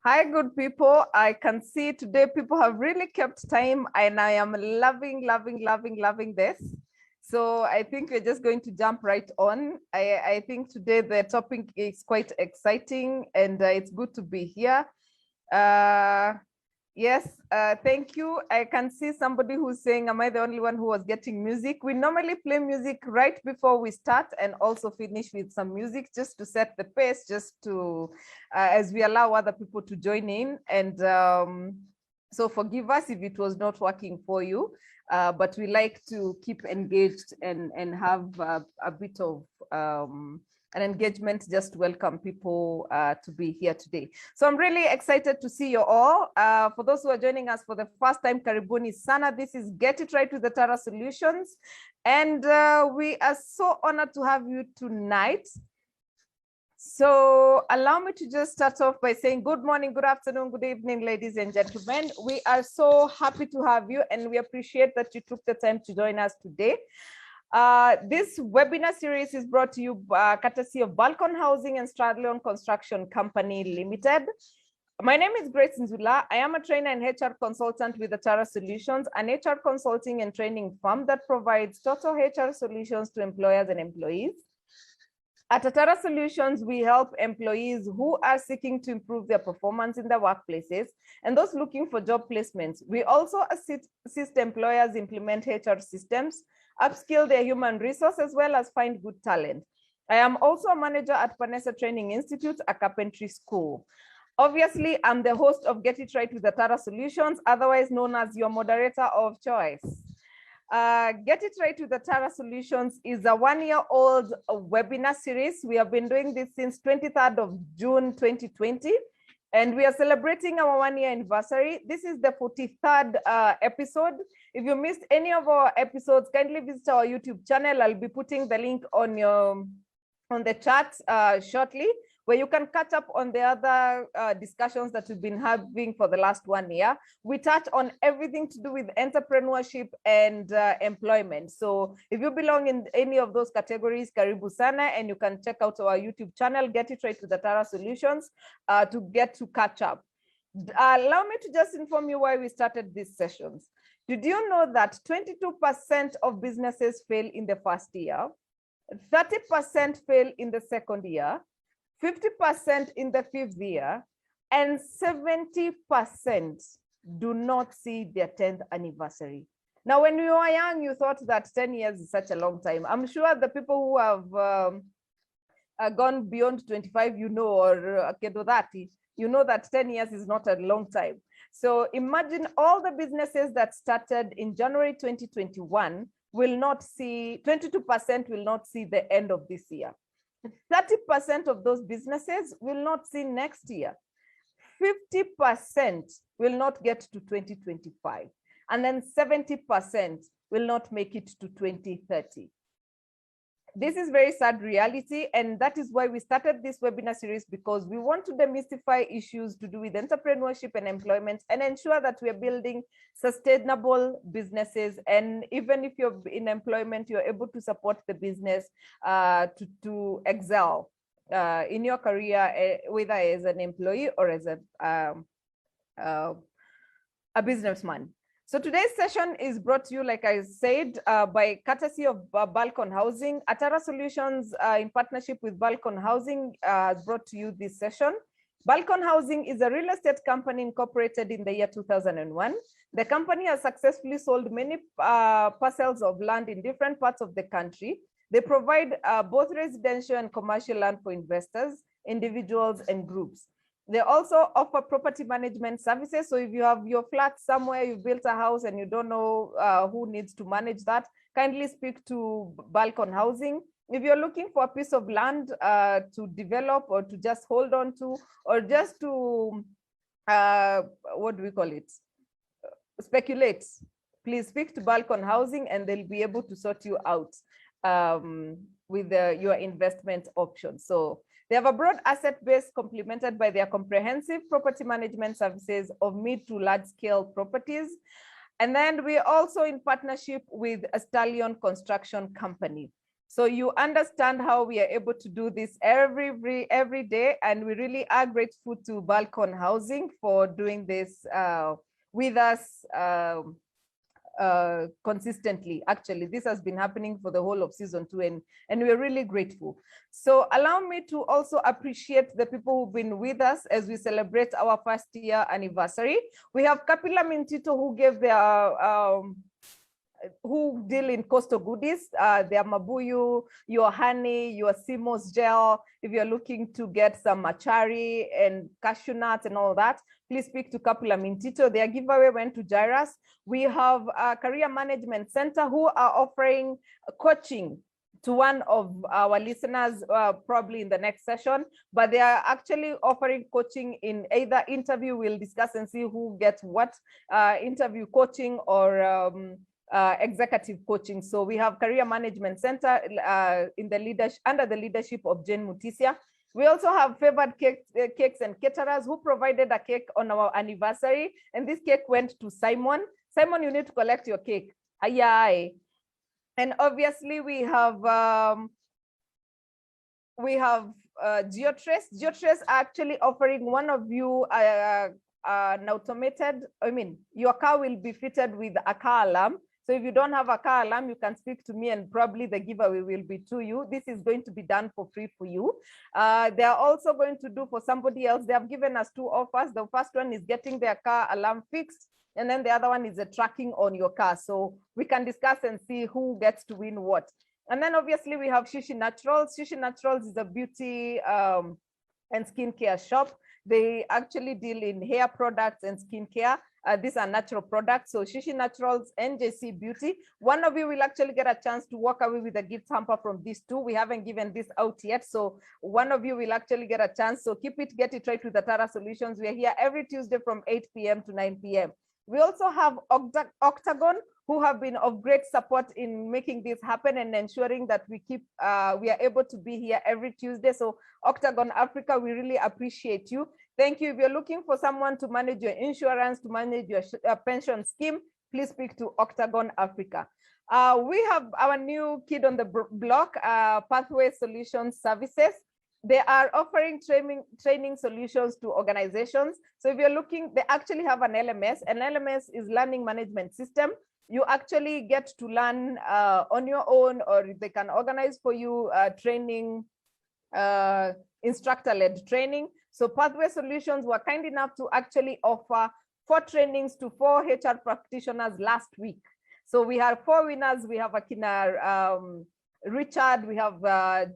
Hi, good people. I can see today people have really kept time and I am loving this. So I think we're just going to jump right on. I think today the topic is quite exciting and it's good to be here. Uh, Yes, thank you. I can see somebody who's saying, am I the only one who was getting music? We normally play music right before we start and also finish with some music just to set the pace, just to, as we allow other people to join in. And so forgive us if it was not working for you, but we like to keep engaged and have a bit of an engagement just to welcome people to be here today. So I'm really excited to see you all. For those who are joining us for the first time, Karibuni Sana. This is Get It Right with the Tara Solutions. And we are so honored to have you tonight. So allow me to just start off by saying good morning, good afternoon, good evening, ladies and gentlemen. We are so happy to have you and we appreciate that you took the time to join us today. This webinar series is brought to you courtesy of Balcon Housing and Stradleon Construction Company Limited. My name is Grace Nzula. I am a trainer and HR consultant with Atara Solutions, an HR consulting and training firm that provides total HR solutions to employers and employees. At Atara Solutions, we help employees who are seeking to improve their performance in their workplaces and those looking for job placements. We also assist employers implement HR systems, upskill their human resource, as well as find good talent. I am also a manager at Panessa Training Institute, a carpentry school. Obviously, I'm the host of Get It Right with Atara Solutions, otherwise known as your moderator of choice. Get It Right with Atara Solutions is a one-year-old webinar series. We have been doing this since 23rd of June 2020, and we are celebrating our one-year anniversary. This is the 43rd episode. If you missed any of our episodes, kindly visit our YouTube channel. I'll be putting the link on the chat shortly, where you can catch up on the other discussions that we've been having for the last 1 year. We touch on everything to do with entrepreneurship and employment. So if you belong in any of those categories, Karibu Sana, and you can check out our YouTube channel, Get It Right with Atara Solutions, to get to catch up. Allow me to just inform you why we started these sessions. Did you know that 22% of businesses fail in the first year, 30% fail in the second year, 50% in the fifth year, and 70% do not see their 10th anniversary. Now, when you were young, you thought that 10 years is such a long time. I'm sure the people who have gone beyond 25, or Kedo 30, you know that 10 years is not a long time. So imagine all the businesses that started in January 2021 will not see, 22% will not see the end of this year. 30% of those businesses will not see next year. 50% will not get to 2025. And then 70% will not make it to 2030. This is very sad reality, and that is why we started this webinar series, because we want to demystify issues to do with entrepreneurship and employment and ensure that we are building sustainable businesses. And even if you're in employment, you're able to support the business to excel in your career, whether as an employee or as a businessman. So today's session is brought to you, like I said, by courtesy of Balcon Housing. Atara Solutions, in partnership with Balcon Housing, has brought to you this session. Balcon Housing is a real estate company incorporated in the year 2001. The company has successfully sold many parcels of land in different parts of the country. They provide both residential and commercial land for investors, individuals, and groups. They also offer property management services. So if you have your flat somewhere, you built a house and you don't know who needs to manage that, kindly speak to Balcon Housing. If you're looking for a piece of land to develop or to just hold on to, or just to, what do we call it? Speculate, please speak to Balcon Housing and they'll be able to sort you out with your investment options. So they have a broad asset base complemented by their comprehensive property management services of mid to large scale properties. And then we're also in partnership with a Stradleon Construction Company. So you understand how we are able to do this every day, and we really are grateful to Balcon Housing for doing this with us consistently. Actually, this has been happening for the whole of season 2, and we're really grateful. So allow me to also appreciate the people who've been with us as we celebrate our first year anniversary. We have Kapila Mintito, who gave their who deal in coastal goodies, their Mabuyu, your honey, your Simos gel. If you're looking to get some machari and cashew nuts and all that, please speak to Kapula Mintito. Their giveaway went to Jairus. We have a career management center who are offering coaching to one of our listeners, probably in the next session, but they are actually offering coaching in either interview. We'll discuss and see who gets what interview coaching or executive coaching. So we have Career Management Center in the under the leadership of Jane Mutisia. We also have Favored Cakes and Caterers who provided a cake on our anniversary, and this cake went to Simon. Simon, you need to collect your cake. Aye. And obviously we have GeoTrace. GeoTrace are actually offering one of you an automated, your car will be fitted with a car alarm. So if you don't have a car alarm, you can speak to me and probably the giveaway will be to you. This is going to be done for free for you. They are also going to do for somebody else. They have given us 2 offers. The first one is getting their car alarm fixed, and then the other one is a tracking on your car. So we can discuss and see who gets to win what. And then obviously we have Shishi Naturals. Shishi Naturals is a beauty and skincare shop. They actually deal in hair products and skincare. These are natural products. So Shishi Naturals and JC Beauty. One of you will actually get a chance to walk away with a gift hamper from these 2. We haven't given this out yet. So one of you will actually get a chance. So keep it, get it right with the Tara Solutions. We are here every Tuesday from 8 p.m. to 9 p.m. We also have Octagon, who have been of great support in making this happen and ensuring that we are able to be here every Tuesday. So Octagon Africa, we really appreciate you. Thank you. If you're looking for someone to manage your insurance, to manage your pension scheme, please speak to Octagon Africa. We have our new kid on the block, Pathway Solutions Services. They are offering training solutions to organizations. So if you're looking, they actually have an LMS. An LMS is learning management system. You actually get to learn on your own, or they can organize for you training, instructor-led training. So Pathway Solutions were kind enough to actually offer 4 trainings to 4 HR practitioners last week. So we have 4 winners. We have Akina Richard, we have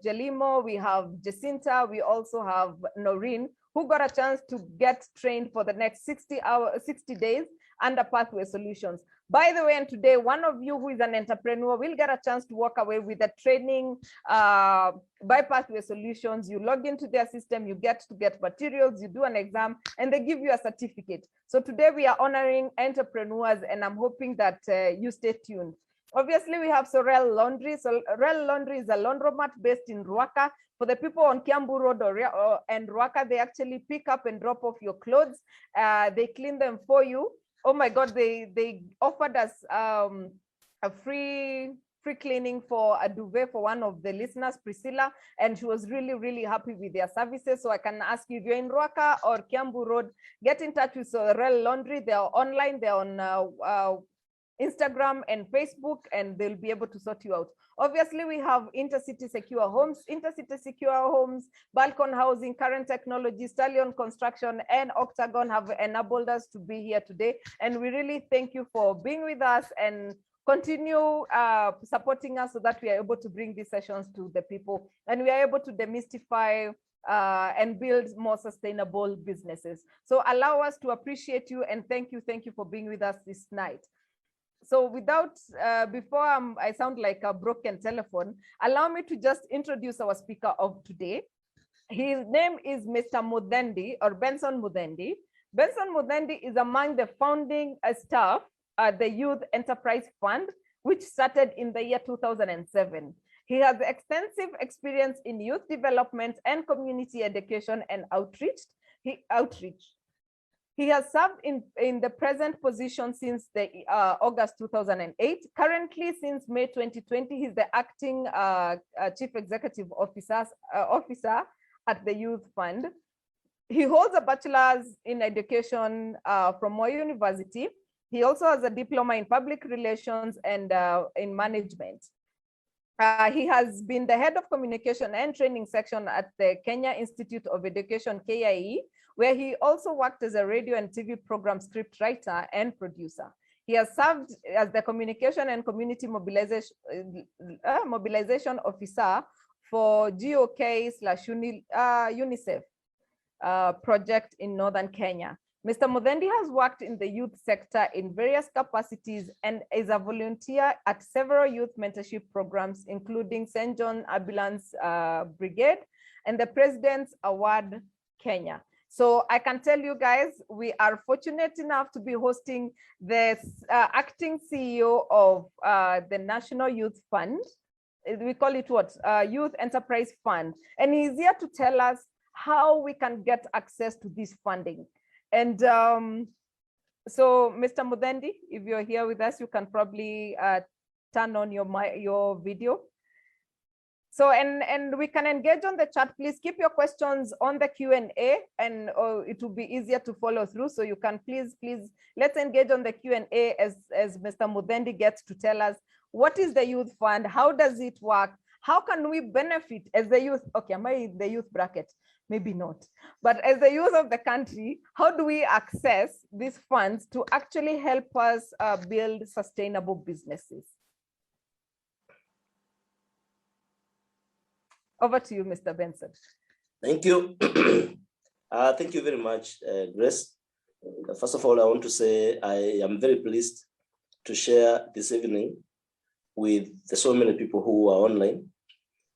Jelimo, we have Jacinta, we also have Noreen, who got a chance to get trained for the next 60 days under Pathway Solutions. By the way, and today, one of you who is an entrepreneur will get a chance to walk away with a training by Pathway Solutions. You log into their system, you get materials, you do an exam, and they give you a certificate. So today we are honoring entrepreneurs, and I'm hoping that you stay tuned. Obviously, we have Sorel Laundry. So Sorel Laundry is a laundromat based in Ruaka. For the people on Kiambu Road and Ruaka, they actually pick up and drop off your clothes. They clean them for you. Oh my God, they offered us a free cleaning for a duvet for one of the listeners, Priscilla, and she was really, really happy with their services. So I can ask you, if you're in Ruaka or Kiambu Road, get in touch with Sorel Laundry. They are online, they're on Instagram and Facebook, and they'll be able to sort you out. Obviously, we have Intercity Secure Homes, Balcon Housing, Current Technology, Stallion Construction, and Octagon have enabled us to be here today. And we really thank you for being with us and continue supporting us so that we are able to bring these sessions to the people and we are able to demystify and build more sustainable businesses. So allow us to appreciate you and thank you for being with us this night. So without, before I sound like a broken telephone, allow me to just introduce our speaker of today. His name is Mr. Muthendi, or Benson Muthendi. Benson Muthendi is among the founding staff at the Youth Enterprise Fund, which started in the year 2007. He has extensive experience in youth development and community education and outreach. He has served in the present position since the August 2008. Currently, since May 2020, he's the acting Chief Executive Officer at the Youth Fund. He holds a bachelor's in education from Moi University. He also has a diploma in public relations and in management. He has been the head of communication and training section at the Kenya Institute of Education, KIE, where he also worked as a radio and TV program script writer and producer. He has served as the communication and community mobilization officer for GOK/UNICEF project in Northern Kenya. Mr. Muthendi has worked in the youth sector in various capacities and is a volunteer at several youth mentorship programs, including St. John Ambulance Brigade and the President's Award Kenya. So I can tell you guys, we are fortunate enough to be hosting the acting CEO of the National Youth Fund. We call it what? Youth Enterprise Fund. And he's here to tell us how we can get access to this funding. And so, Mr. Muthendi, if you're here with us, you can probably turn on your video. So, and we can engage on the chat. Please keep your questions on the Q&A, and it will be easier to follow through. So you can please, let's engage on the Q&A as Mr. Muthendi gets to tell us, what is the Youth Fund? How does it work? How can we benefit as the youth? Okay, am I in the youth bracket? Maybe not. But as the youth of the country, how do we access these funds to actually help us build sustainable businesses? Over to you, Mr. Benson. Thank you. Thank you very much, Grace. First of all, I want to say I am very pleased to share this evening with so many people who are online,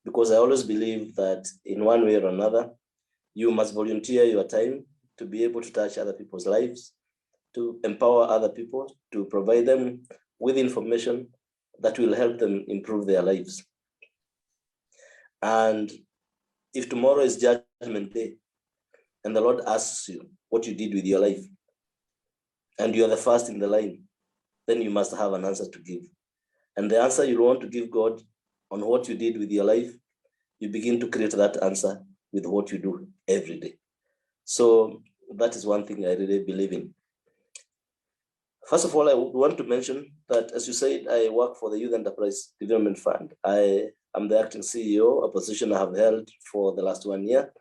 because I always believe that in one way or another, you must volunteer your time to be able to touch other people's lives, to empower other people, to provide them with information that will help them improve their lives. And if tomorrow is Judgment Day and the Lord asks you what you did with your life, and you are the first in the line, then you must have an answer to give. And the answer you want to give God on what you did with your life, you begin to create that answer with what you do every day. So that is one thing I really believe in. First of all, I want to mention that, as you said, I work for the Youth Enterprise Development Fund. I am the acting CEO, a position I have held for the last 1 year.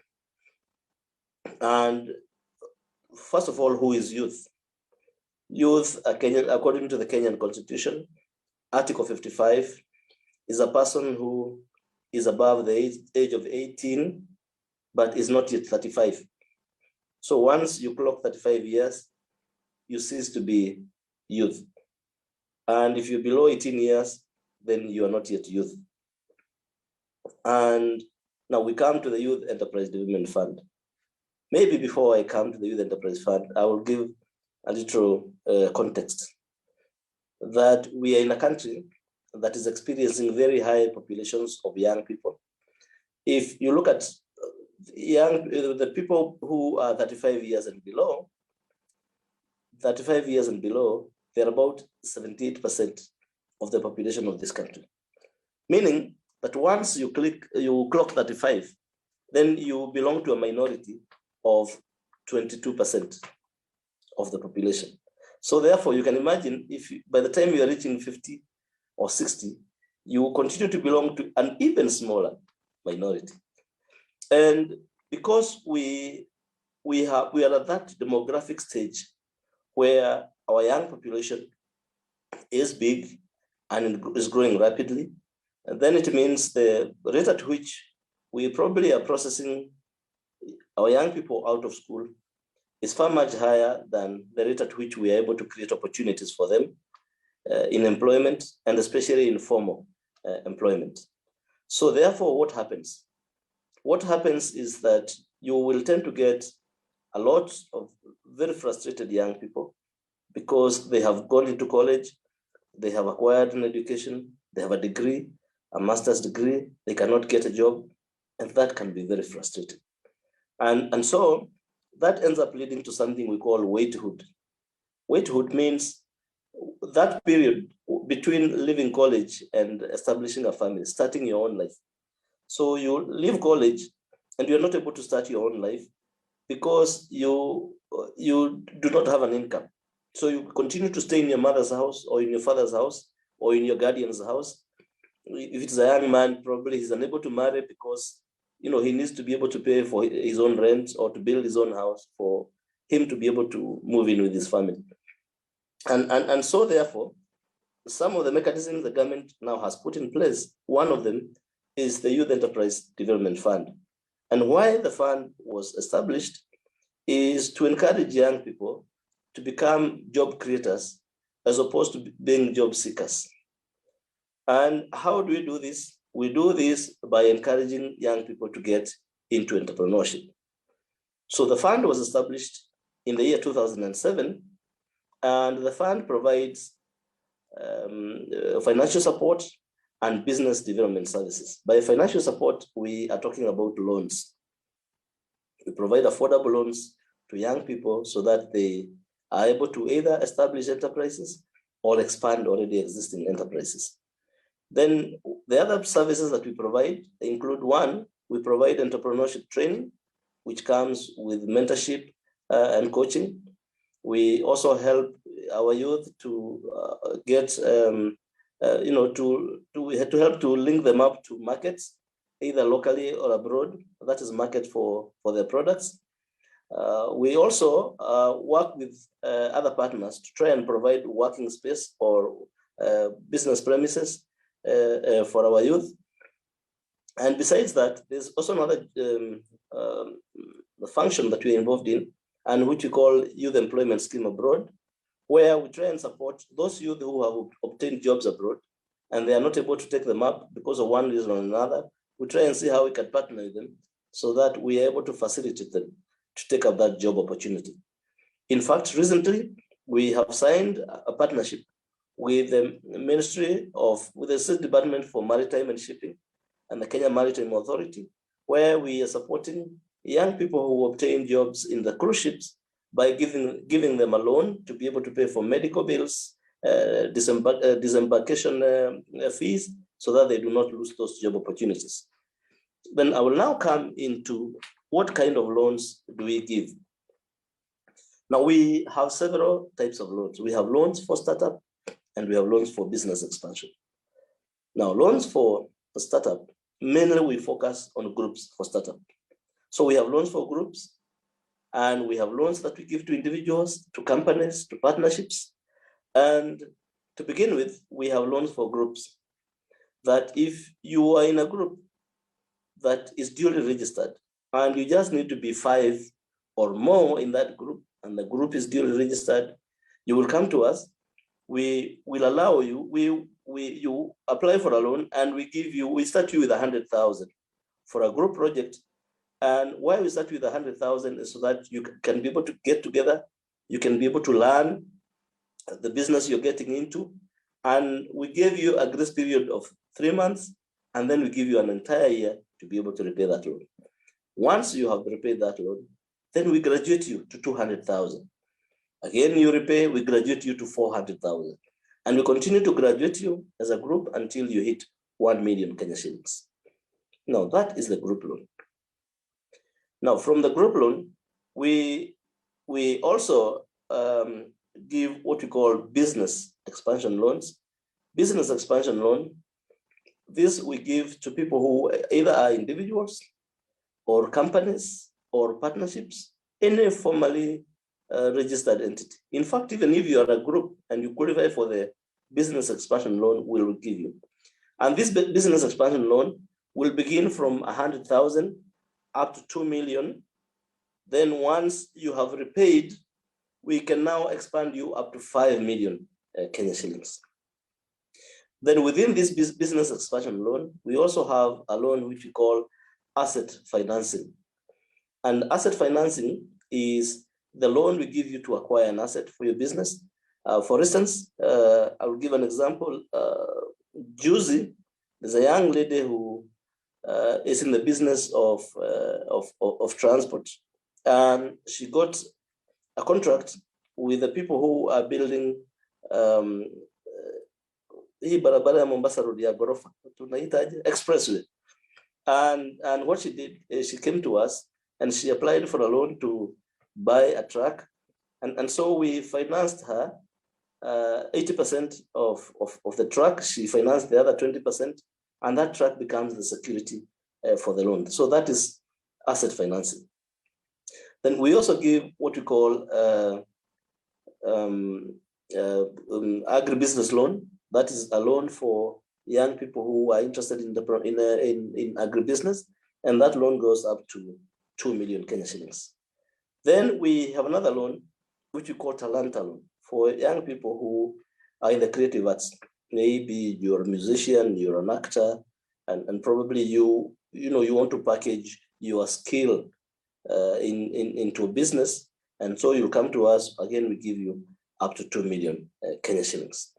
And first of all, who is youth? Youth, according to the Kenyan Constitution, Article 55, is a person who is above the age of 18, but is not yet 35. So once you clock 35 years, you cease to be youth. And if you're below 18 years, then you are not yet youth. And now we come to the Youth Enterprise Development Fund. Maybe before I come to the Youth Enterprise Fund, I will give a little context that we are in a country that is experiencing very high populations of young people. If you look at the people who are 35 years and below, they're about 78% of the population of this country. Meaning that once you clock 35, then you belong to a minority of 22% of the population. So therefore, you can imagine if by the time you are reaching 50 or 60, you will continue to belong to an even smaller minority. And because we are at that demographic stage where our young population is big and is growing rapidly, and then it means the rate at which we probably are processing our young people out of school is far much higher than the rate at which we are able to create opportunities for them in employment, and especially in formal employment. So therefore, what happens? What happens is that you will tend to get a lot of very frustrated young people because they have gone into college, they have acquired an education, they have a degree, a master's degree, they cannot get a job, and that can be very frustrating. And so that ends up leading to something we call waithood. Waithood means that period between leaving college and establishing a family, starting your own life. So you leave college and you're not able to start your own life because you do not have an income. So you continue to stay in your mother's house or in your father's house or in your guardian's house. If it's a young man, probably he's unable to marry because he needs to be able to pay for his own rent or to build his own house for him to be able to move in with his family. And so therefore, some of the mechanisms the government now has put in place, one of them is the Youth Enterprise Development Fund. And why the fund was established is to encourage young people to become job creators as opposed to being job seekers. And how do we do this? We do this by encouraging young people to get into entrepreneurship. So the fund was established in the year 2007, and the fund provides financial support and business development services. By financial support, we are talking about loans. We provide affordable loans to young people so that they are able to either establish enterprises or expand already existing enterprises. Then the other services that we provide include, one, we provide entrepreneurship training, which comes with mentorship and coaching. We also help our youth to get, to help to link them up to markets, either locally or abroad. That is market for their products. We also work with other partners to try and provide working space or business premises for our youth. And besides that, there's also another function that we're involved in, and which we call Youth Employment Scheme Abroad, where we try and support those youth who have obtained jobs abroad and they are not able to take them up because of one reason or another. We try and see how we can partner with them so that we are able to facilitate them to take up that job opportunity. In fact, recently, we have signed a partnership with the with the State Department for Maritime and Shipping and the Kenya Maritime Authority, where we are supporting young people who obtain jobs in the cruise ships by giving them a loan to be able to pay for medical bills, disembarkation fees, so that they do not lose those job opportunities. Then I will now come into what kind of loans do we give. Now we have several types of loans. We have loans for startup and we have loans for business expansion. Now loans for a startup, mainly we focus on groups for startup. So we have loans for groups, and we have loans that we give to individuals, to companies, to partnerships. And to begin with, we have loans for groups that if you are in a group that is duly registered and you just need to be 5 or more in that group, and the group is duly registered, you will come to us. We will allow you, you apply for a loan, and we start you with 100,000 for a group project. And why we start with 100,000 is so that you can be able to get together, you can be able to learn the business you're getting into, and we give you a grace period of 3 months, and then we give you an entire year to be able to repay that loan. Once you have repaid that loan, then we graduate you to 200,000. Again, you repay, we graduate you to 400,000. And we continue to graduate you as a group until you hit 1 million Kenya shillings. Now, that is the group loan. Now, from the group loan, we also give what we call business expansion loans. Business expansion loan, this we give to people who either are individuals or companies or partnerships, any formally registered entity. In fact, even if you are a group and you qualify for the business expansion loan, we will give you. And this business expansion loan will begin from 100,000 up to 2 million. Then once you have repaid, we can now expand you up to 5 million Kenya shillings. Then within this business expansion loan, we also have a loan which we call asset financing. And asset financing is the loan we give you to acquire an asset for your business. For instance, I will give an example. Juicy is a young lady who is in the business of transport. and she got a contract with the people who are building hii barabara ya Mombasa Road ya ghorofa tunaitaje expressway. And what she did is she came to us and she applied for a loan to buy a truck, and so we financed her 80% of the truck. She financed the other 20%, and that truck becomes the security for the loan. So that is asset financing. Then we also give what we call agribusiness loan. That is a loan for young people who are interested in agribusiness, and that loan goes up to 2 million Kenya shillings. Then we have another loan, which we call Talanta loan, for young people who are in the creative arts. Maybe you're a musician, you're an actor, and probably you want to package your skill into a business, and so you come to us. Again, we give you up to 2 million Kenya shillings.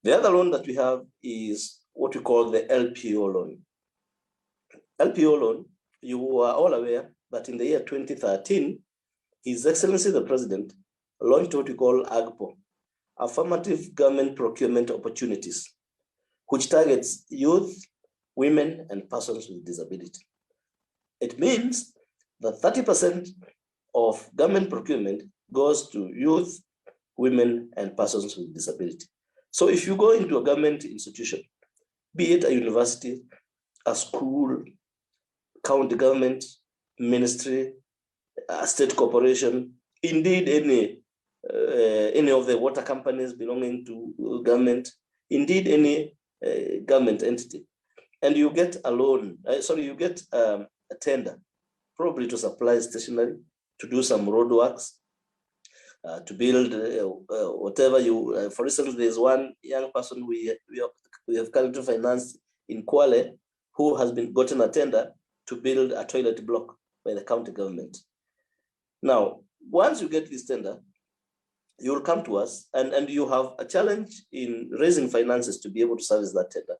The other loan that we have is what we call the LPO loan. LPO loan, you are all aware that in the year 2013, His Excellency the President launched what we call AGPO, Affirmative Government Procurement Opportunities, which targets youth, women, and persons with disability. It means that 30% of government procurement goes to youth, women, and persons with disability. So if you go into a government institution, be it a university, a school, county government, ministry, a state corporation, indeed any of the water companies belonging to government, indeed any government entity, and you get a loan, you get a tender, probably to supply stationery, to do some road works, to build whatever you, for instance, there's one young person we have currently financed in Kwale who has been gotten a tender to build a toilet block by the county government. Now, once you get this tender, you will come to us and you have a challenge in raising finances to be able to service that tender.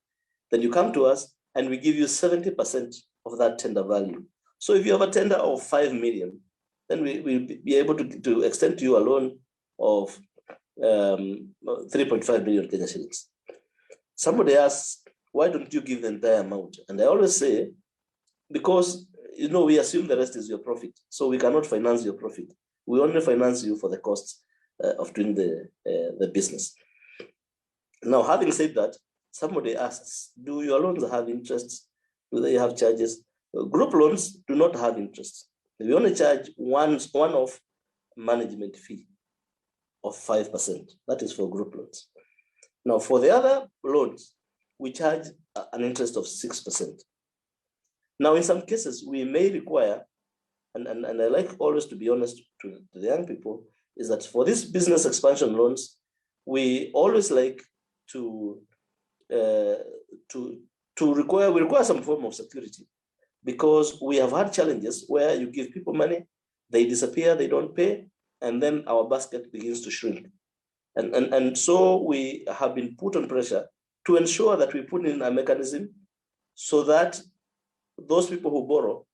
Then you come to us and we give you 70% of that tender value. So if you have a tender of 5 million, then we will be able to extend to you a loan of 3.5 million Kenya shillings. Somebody asks, why don't you give the entire amount? And I always say, because we assume the rest is your profit. So we cannot finance your profit. We only finance you for the costs of doing the business. Now, having said that, somebody asks, do your loans have interest? Do they have charges? Group loans do not have interest. We only charge one-off management fee of 5%. That is for group loans. Now, for the other loans, we charge an interest of 6%. Now, in some cases, we may require, and I like always to be honest to the young people, is that for these business expansion loans, we always like to require some form of security, because we have had challenges where you give people money, they disappear, they don't pay, and then our basket begins to shrink. And so we have been put on pressure to ensure that we put in a mechanism so that those people who borrow,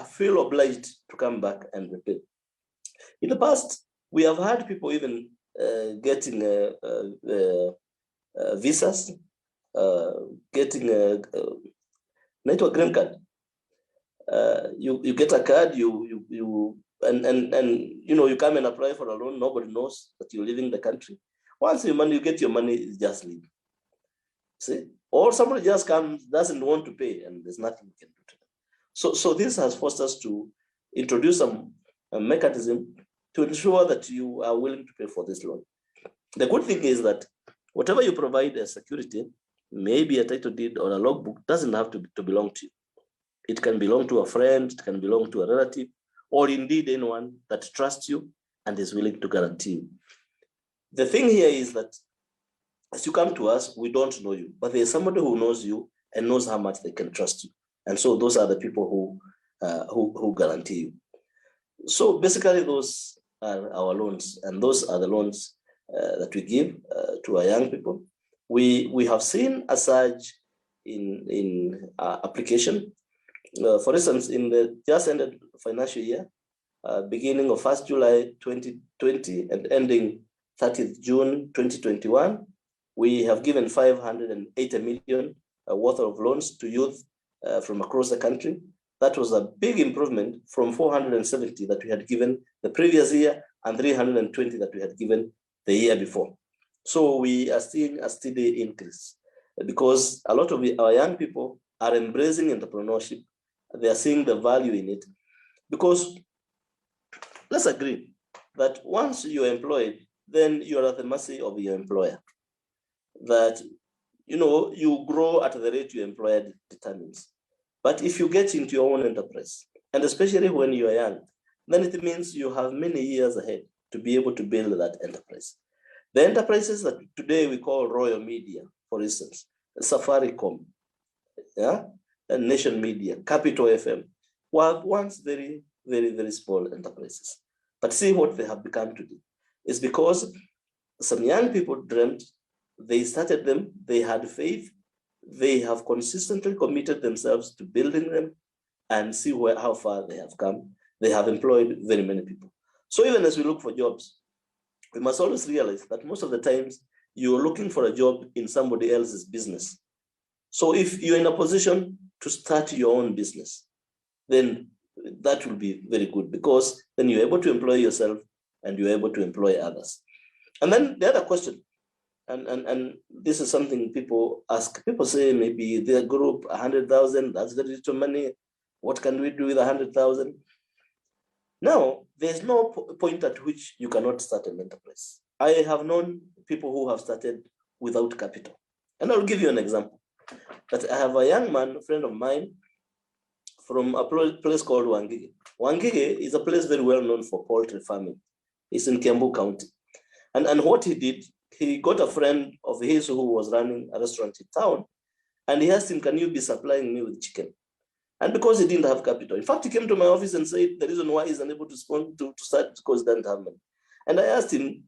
feel obliged to come back and repay. In the past, we have had people even getting visas, getting a green card. You get a card, you come and apply for a loan. Nobody knows that you're leaving the country. Once you get your money, you just leave. See, or somebody just comes, doesn't want to pay, and there's nothing you can do to them. So this has forced us to introduce a mechanism to ensure that you are willing to pay for this loan. The good thing is that whatever you provide as security, maybe a title deed or a logbook, doesn't have to belong to you. It can belong to a friend, it can belong to a relative, or indeed anyone that trusts you and is willing to guarantee you. The thing here is that as you come to us, we don't know you, but there's somebody who knows you and knows how much they can trust you. And so those are the people who guarantee you. So basically those are our loans, and those are the loans that we give to our young people. We have seen a surge in application. For instance, in the just ended financial year, beginning of 1st July 2020 and ending 30th June 2021, we have given 580 million worth of loans to youth from across the country. That was a big improvement from 470 that we had given the previous year and 320 that we had given the year before. So we are seeing a steady increase because a lot of our young people are embracing entrepreneurship. They are seeing the value in it because let's agree that once you're employed, then you're at the mercy of your employer. That, you know, you grow at the rate your employer determines. But if you get into your own enterprise, and especially when you are young, then it means you have many years ahead to be able to build that enterprise. The enterprises that today we call Royal Media, for instance, Safaricom, yeah, and Nation Media, Capital FM, were once very, very, very small enterprises. But see what they have become today. It's because some young people dreamt, they started them, they had faith, they have consistently committed themselves to building them and see how far they have come. They have employed very many people. So even as we look for jobs, we must always realize that most of the times you're looking for a job in somebody else's business. So if you're in a position to start your own business, then that will be very good because then you're able to employ yourself and you're able to employ others. And then the other question, and this is something people ask, people say maybe their group 100,000, that's very little money. What can we do with 100,000? Now, there's no point at which you cannot start an enterprise. I have known people who have started without capital. And I'll give you an example. But I have a young man, a friend of mine, from a place called Wangige. Wangige is a place very well known for poultry farming. It's in Kiambu County. And what he did, he got a friend of his who was running a restaurant in town, and he asked him, can you be supplying me with chicken? And because he didn't have capital, in fact, he came to my office and said the reason why he's unable to start because he doesn't have money. And I asked him,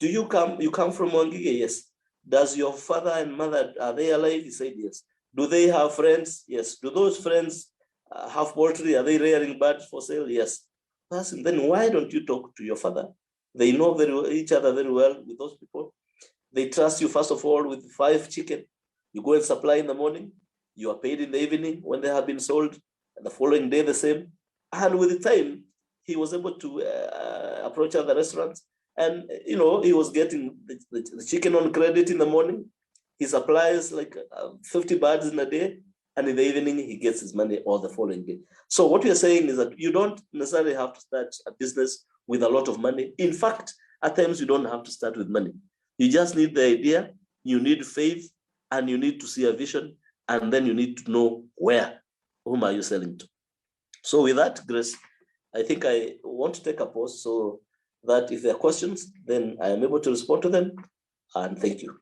you come from Wangige? Yes. Does your father and mother, are they alive? He said, yes. Do they have friends? Yes. Do those friends have poultry? Are they rearing birds for sale? Yes. I asked him, then why don't you talk to your father? They know each other very well with those people. They trust you, first of all, with 5 chicken. You go and supply in the morning. You are paid in the evening when they have been sold, and the following day the same. And with the time, he was able to approach other restaurants. And, you know, he was getting the chicken on credit in the morning. He supplies like 50 birds in a day. And in the evening, he gets his money all the following day. So what we are saying is that you don't necessarily have to start a business with a lot of money. In fact, at times you don't have to start with money. You just need the idea, you need faith, and you need to see a vision, and then you need to know whom are you selling to. So with that, Grace, I think I want to take a pause so that if there are questions, then I am able to respond to them, and thank you.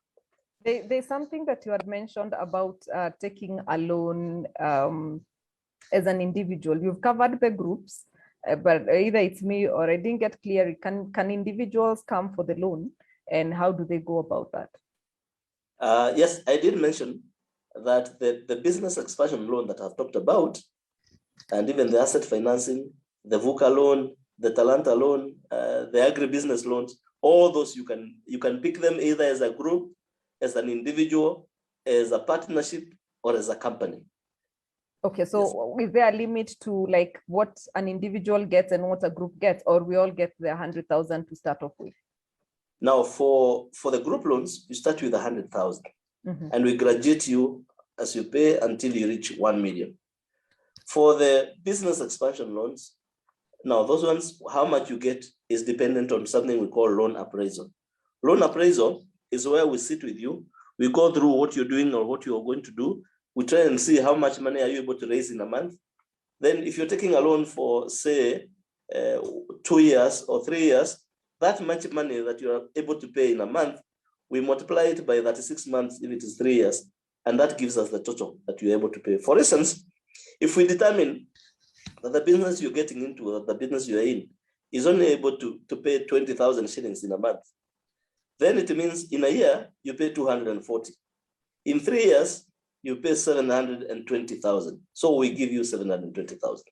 There's something that you had mentioned about taking a loan as an individual. You've covered the groups, but either it's me or I didn't get clear. Can individuals come for the loan, and how do they go about that? Yes, I did mention that the business expansion loan that I've talked about, and even the asset financing, the VUCA loan, the Talanta loan, the agribusiness loans, all those you can pick them either as a group, as an individual, as a partnership, or as a company. Okay, so yes. Is there a limit to like what an individual gets and what a group gets, or we all get the 100,000 to start off with? Now, for the group loans, you start with 100,000, and we graduate you as you pay until you reach 1 million. For the business expansion loans, now those ones, how much you get is dependent on something we call loan appraisal. Loan appraisal is where we sit with you, we go through what you're doing or what you're going to do. We try and see how much money are you able to raise in a month. Then if you're taking a loan for, say, 2 years or 3 years, that much money that you are able to pay in a month, we multiply it by 36 months if it is 3 years, and that gives us the total that you're able to pay. For instance, if we determine that the business you're getting into, or the business you're in, is only able to pay 20,000 shillings in a month, then it means in a year, you pay 240. In 3 years, you pay 720,000. So we give you 720,000.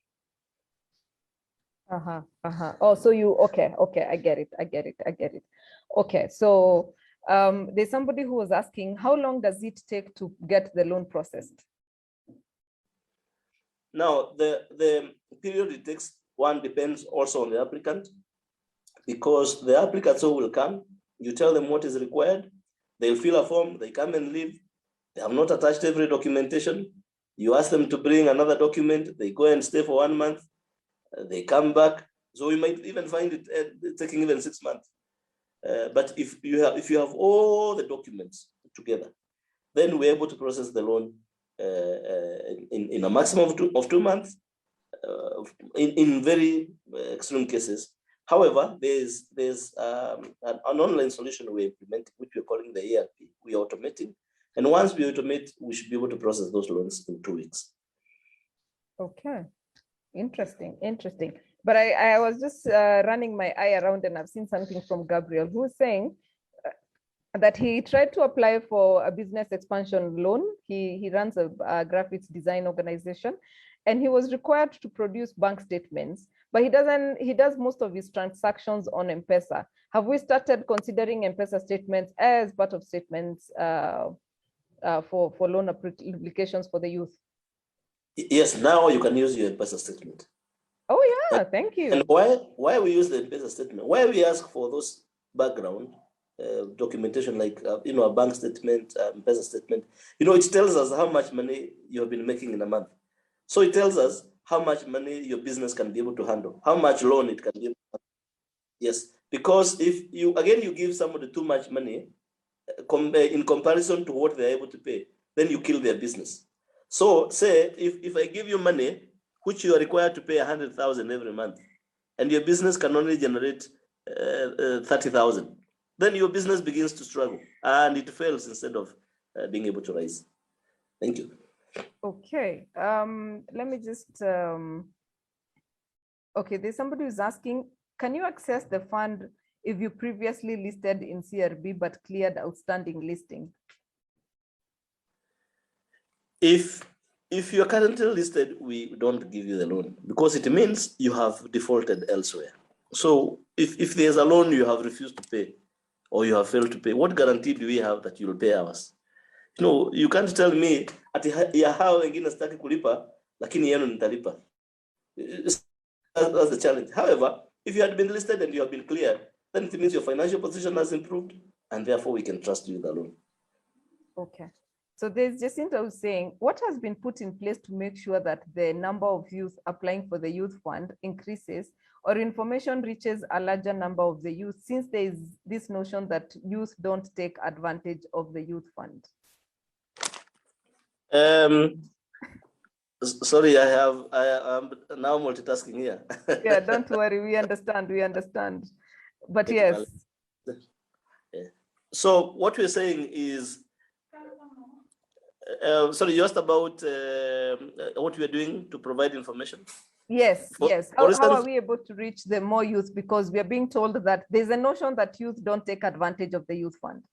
Oh, so you, okay, I get it. Okay, so there's somebody who was asking, how long does it take to get the loan processed? Now, the period it takes, one depends also on the applicant, because the applicants who will come, you tell them what is required, they'll fill a form, they come and leave, they have not attached every documentation, you ask them to bring another document, they go and stay for 1 month, they come back, so we might even find it taking even 6 months. But if you have all the documents together, then we're able to process the loan in a maximum of 2 months, in very extreme cases. However, there's an online solution we're implementing, which we're calling the ERP. We are automating. And once we automate, we should be able to process those loans in 2 weeks. Okay, interesting. But I was just running my eye around, and I've seen something from Gabriel, who's saying that he tried to apply for a business expansion loan. He runs a graphics design organization, and he was required to produce bank statements, but he does most of his transactions on M-Pesa. Have we started considering M-Pesa statements as part of statements for loan applications for the youth? Yes, now you can use your M-Pesa statement. Oh yeah, thank you. And why we use the M-Pesa statement? Why we ask for those background documentation, like a bank statement, M-Pesa statement. It tells us how much money you have been making in a month. So it tells us how much money your business can be able to handle, how much loan it can be able to handle. Yes, because if you give somebody too much money in comparison to what they're able to pay, then you kill their business. So say if I give you money which you are required to pay 100,000 every month, and your business can only generate 30,000, then your business begins to struggle and it fails instead of being able to rise. Thank you. Okay, let me just, okay, there's somebody who's asking, can you access the fund if you previously listed in CRB but cleared outstanding listing? If you are currently listed, we don't give you the loan because it means you have defaulted elsewhere. So if there's a loan you have refused to pay or you have failed to pay, what guarantee do we have that you'll pay ours? You can't tell me ati ya hao wengine sitaki kulipa lakini yenu nitalipa. That's the challenge. However, if you had been listed and you have been cleared, then it means your financial position has improved and therefore we can trust you with the loan. Okay. So there's Jacinta who's saying, what has been put in place to make sure that the number of youth applying for the youth fund increases or information reaches a larger number of the youth, since there is this notion that youth don't take advantage of the youth fund? Sorry, I am now multitasking here. Yeah, don't worry, we understand. But yes. So what we're saying is, sorry, you asked about what we are doing to provide information? Yes. How are we able to reach the more youth? Because we are being told that there's a notion that youth don't take advantage of the youth fund.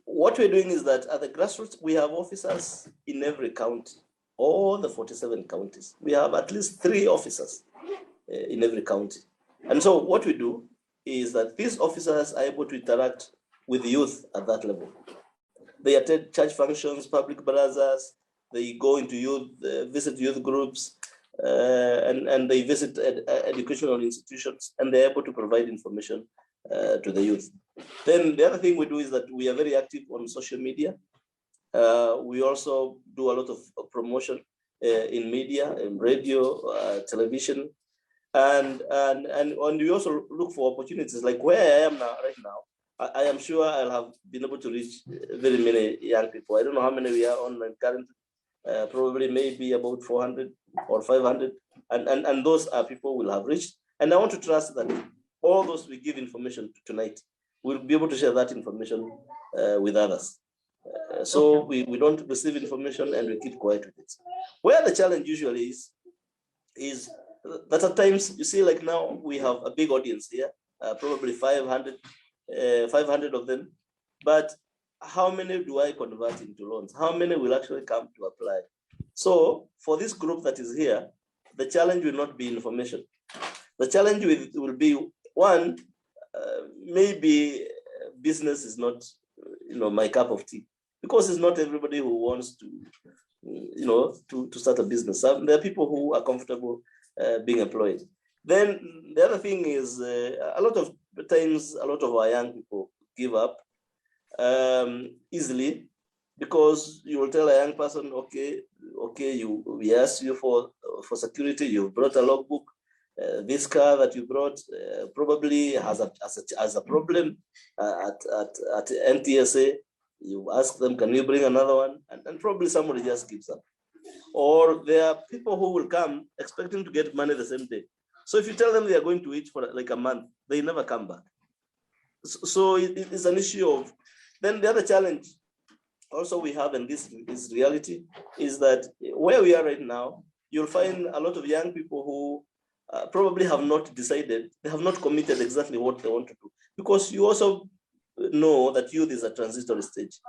What we're doing is that at the grassroots, we have officers in every county, all the 47 counties. We have at least 3 officers in every county. And so what we do is that these officers are able to interact with youth at that level. They attend church functions, public barazas, they go into youth, visit youth groups, and they visit educational institutions, and they're able to provide information to the youth. Then the other thing we do is that we are very active on social media. We also do a lot of promotion in media, in radio, television, and we also look for opportunities like where I am now, right now. I am sure I'll have been able to reach very many young people. I don't know how many we are online currently. Probably maybe about 400 or 500, and those are people will have reached. And I want to trust that all those we give information tonight, we'll be able to share that information with others. So we don't receive information and we keep quiet with it. Where the challenge usually is that at times, you see, like now we have a big audience here, probably 500 of them, but how many do I convert into loans? How many will actually come to apply? So for this group that is here, the challenge will not be information. The challenge will be one, maybe business is not, my cup of tea, because it's not everybody who wants to, to start a business. There are people who are comfortable being employed. Then the other thing is a lot of times, a lot of our young people give up easily, because you will tell a young person, okay, we asked you for security, you've brought a logbook. This car that you brought probably has a problem at NTSA. You ask them, can you bring another one? And probably somebody just gives up. Or there are people who will come expecting to get money the same day. So if you tell them they are going to eat for like a month, they never come back. So it is an issue of, then the other challenge also we have in this reality is that where we are right now, you'll find a lot of young people who probably have not decided, they have not committed exactly what they want to do. Because you also know that youth is a transitory stage.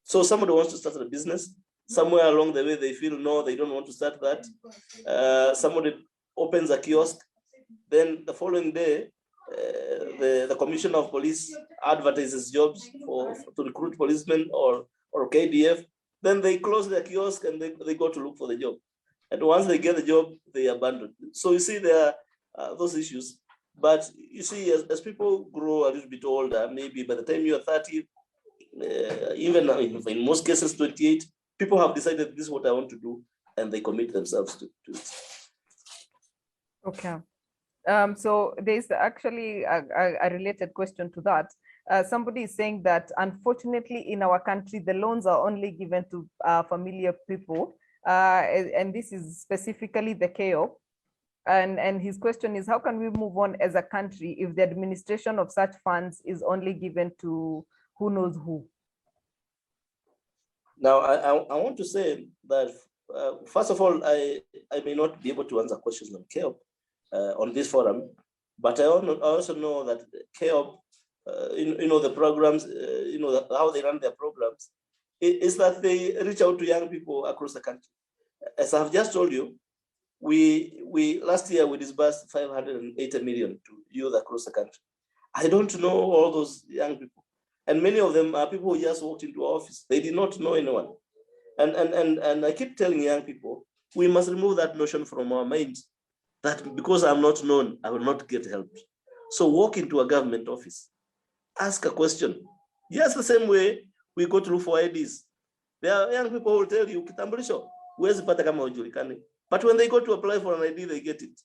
So somebody wants to start a business, somewhere along the way they feel, no, they don't want to start that. Somebody opens a kiosk, then the following day, the commissioner of police advertises jobs to recruit policemen or KDF, then they close their kiosk and they go to look for the job. And once they get the job, they abandon. So you see there are those issues. But you see, as people grow a little bit older, maybe by the time you are 30, even in most cases 28, people have decided this is what I want to do, and they commit themselves to it. Okay. So there's actually a related question to that. Somebody is saying that unfortunately in our country, the loans are only given to familiar people. And this is specifically the KO. And his question is, how can we move on as a country if the administration of such funds is only given to who knows who? Now, I want to say that, first of all, I may not be able to answer questions on KEOP on this forum, but I also know that KEOP, the programs, how they run their programs, is that they reach out to young people across the country. As I've just told you, we last year we disbursed 580 million to youth across the country. I don't know all those young people, and many of them are people who just walked into office. They did not know anyone, and I keep telling young people, we must remove that notion from our minds that because I'm not known, I will not get help. So walk into a government office, ask a question. Just the same way we go to look for IDs. There are young people who will tell you, kitambulisho, huwezi pata kama hujulikani. But when they go to apply for an ID, they get it.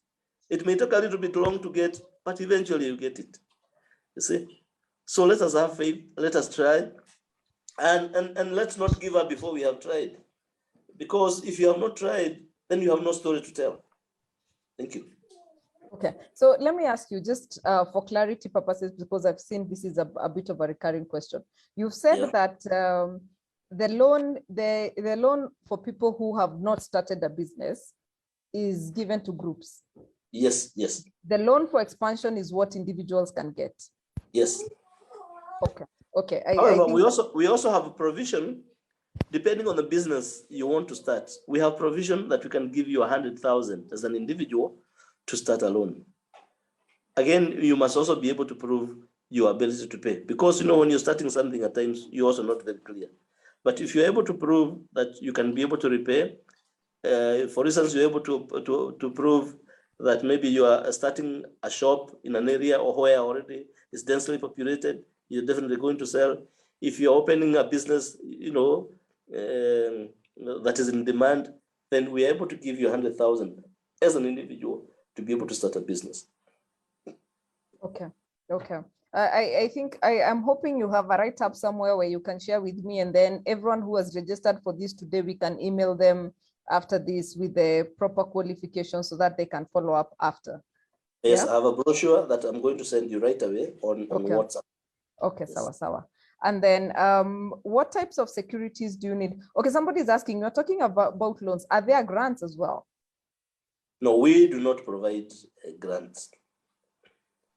It may take a little bit long to get, but eventually you get it. You see? So let us have faith, let us try, and let's not give up before we have tried. Because if you have not tried, then you have no story to tell. Thank you. Okay, so let me ask you just for clarity purposes, because I've seen this is a bit of a recurring question. You've said that the loan for people who have not started a business is given to groups. Yes, yes. The loan for expansion is what individuals can get. Yes. Okay. Okay. However, we also have a provision, depending on the business you want to start. We have provision that we can give you 100,000 as an individual to start a loan. Again, you must also be able to prove your ability to pay, because when you're starting something, at times you're also not very clear. But if you're able to prove that you can be able to repay, for instance, you're able to prove that maybe you are starting a shop in an area or where already is densely populated, you're definitely going to sell. If you're opening a business, that is in demand, then we are able to give you 100,000 as an individual to be able to start a business. Okay. Okay. I think I'm hoping you have a write-up somewhere where you can share with me, and then everyone who has registered for this today, we can email them after this with the proper qualifications so that they can follow up after. Yes, I have a brochure that I'm going to send you right away on WhatsApp. Okay, yes. Sawa. And then what types of securities do you need? Okay, somebody's asking, you're talking about loans. Are there grants as well? No, we do not provide grants.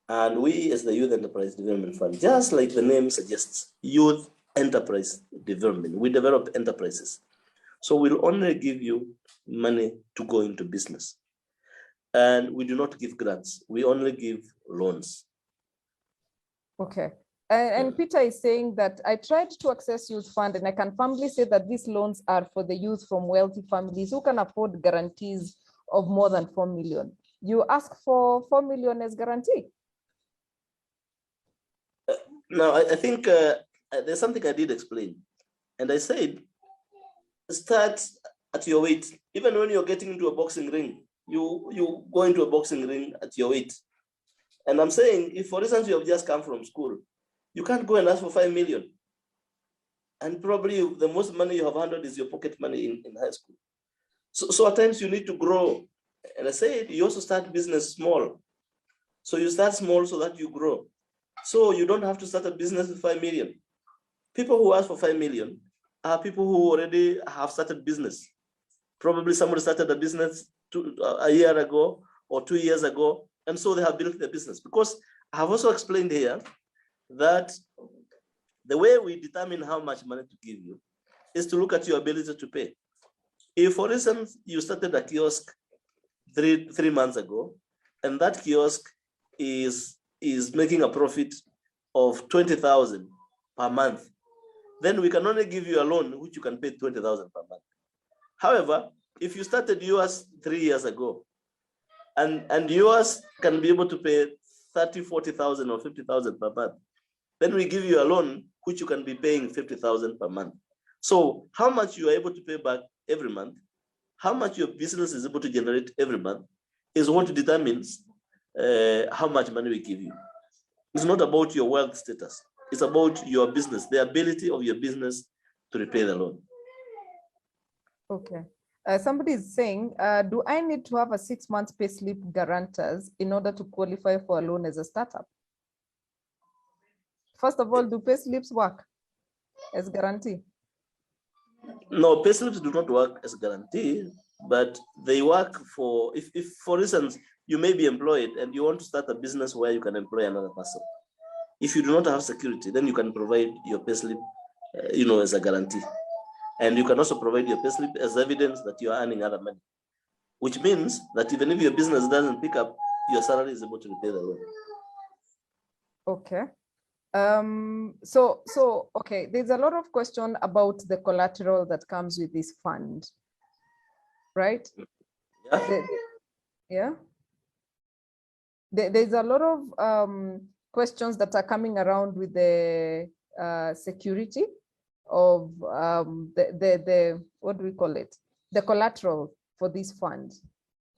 And we, as the Youth Enterprise Development Fund, just like the name suggests, youth enterprise development. We develop enterprises. So we'll only give you money to go into business. And we do not give grants. We only give loans. Okay. And Peter is saying that I tried to access youth fund and I can firmly say that these loans are for the youth from wealthy families who can afford guarantees of more than 4 million. You ask for 4 million as guarantee. Now, I think there's something I did explain. And I said, start at your weight. Even when you're getting into a boxing ring, you go into a boxing ring at your weight. And I'm saying, if for instance, you have just come from school, you can't go and ask for 5 million. And probably the most money you have handled is your pocket money in high school. So at times you need to grow. And I said, you also start business small. So you start small so that you grow. So you don't have to start a business with 5 million. People who ask for 5 million are people who already have started business. Probably somebody started a business a year ago or 2 years ago. And so they have built their business. Because I have also explained here that the way we determine how much money to give you is to look at your ability to pay. If, for instance, you started a kiosk three months ago, and that kiosk is making a profit of 20,000 per month, then we can only give you a loan which you can pay 20,000 per month. However, if you started yours 3 years ago, and yours can be able to pay 30, 40,000 or 50,000 per month, then we give you a loan which you can be paying 50,000 per month. So how much you are able to pay back every month, how much your business is able to generate every month is what determines how much money we give you. It's not about your wealth status. It's about your business, the ability of your business to repay the loan. Okay. Somebody is saying, do I need to have a 6 months pay slip guarantors in order to qualify for a loan as a startup? First of all, do pay slips work as guarantee? No, pay slips do not work as a guarantee, but they work for, if for instance, you may be employed and you want to start a business where you can employ another person. If you do not have security, then you can provide your pay slip, as a guarantee. And you can also provide your pay slip as evidence that you are earning other money, which means that even if your business doesn't pick up, your salary is able to repay the loan. Okay. Okay, there's a lot of question about the collateral that comes with this fund, right? Yeah. There's a lot of questions that are coming around with the security of the what do we call it? The collateral for this fund.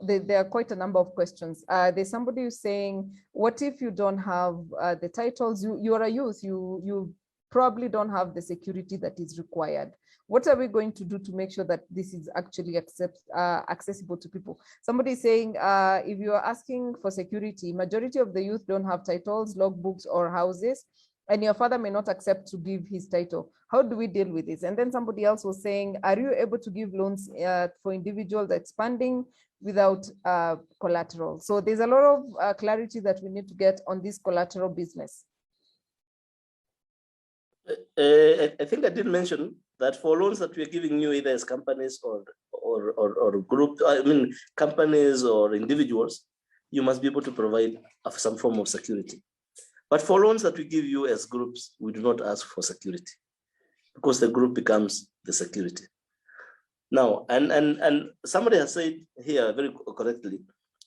There are quite a number of questions. There's somebody who's saying, what if you don't have the titles? You are a youth, you probably don't have the security that is required. What are we going to do to make sure that this is actually accessible to people? Somebody is saying, if you are asking for security, majority of the youth don't have titles, logbooks, or houses, and your father may not accept to give his title. How do we deal with this? And then somebody else was saying, are you able to give loans for individuals expanding without collateral? So there's a lot of clarity that we need to get on this collateral business. I think I did mention that for loans that we're giving you either as companies or group, companies or individuals, you must be able to provide some form of security. But for loans that we give you as groups, we do not ask for security because the group becomes the security. Now, and somebody has said here very correctly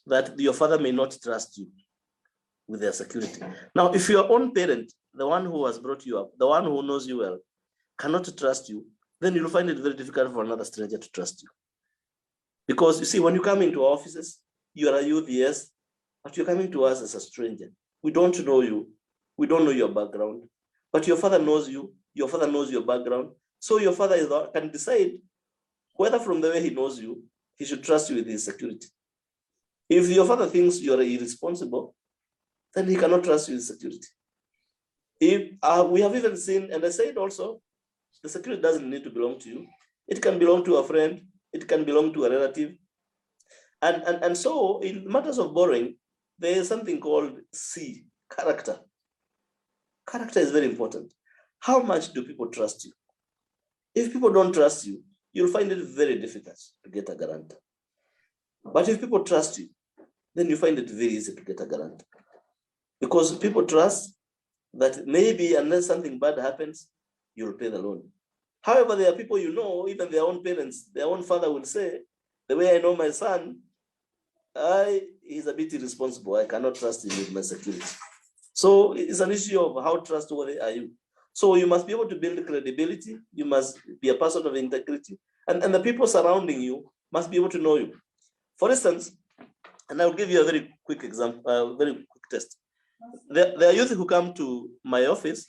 that your father may not trust you with their security. Now, if your own parent, the one who has brought you up, the one who knows you well, cannot trust you, then you'll find it very difficult for another stranger to trust you. Because you see, when you come into our offices, you are a youth, yes, but you're coming to us as a stranger. We don't know you. We don't know your background. But your father knows you. Your father knows your background. So your father can decide whether from the way he knows you, he should trust you with his security. If your father thinks you're irresponsible, then he cannot trust you with security. If we have even seen, and I said also, the security doesn't need to belong to you. It can belong to a friend. It can belong to a relative. And so in matters of borrowing, there is something called C, character. Character is very important. how much do people trust you? If people don't trust you, you'll find it very difficult to get a guarantor. But if people trust you, then you find it very easy to get a guarantor. Because people trust that maybe unless something bad happens, you'll pay the loan. However, there are people, you know, even their own parents, their own father will say, the way I know my son, he's a bit irresponsible. I cannot trust him with my security. So it's an issue of how trustworthy are you. So you must be able to build credibility. You must be a person of integrity. And the people surrounding you must be able to know you. For instance, and I'll give you a very quick example, a very quick test. There are youth who come to my office,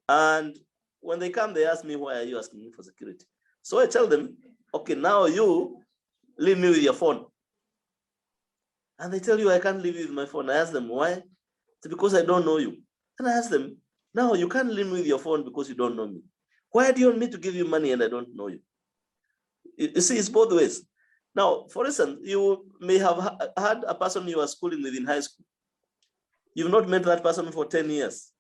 and when they come, they ask me, why are you asking me for security? So I tell them, okay, now you leave me with your phone. And they tell you, I can't leave you with my phone. I ask them, why? It's because I don't know you. And I ask them, no, you can't leave me with your phone because you don't know me. Why do you want me to give you money and I don't know you? You see, it's both ways. Now, for instance, you may have had a person you are schooling with in high school. You've not met that person for 10 years.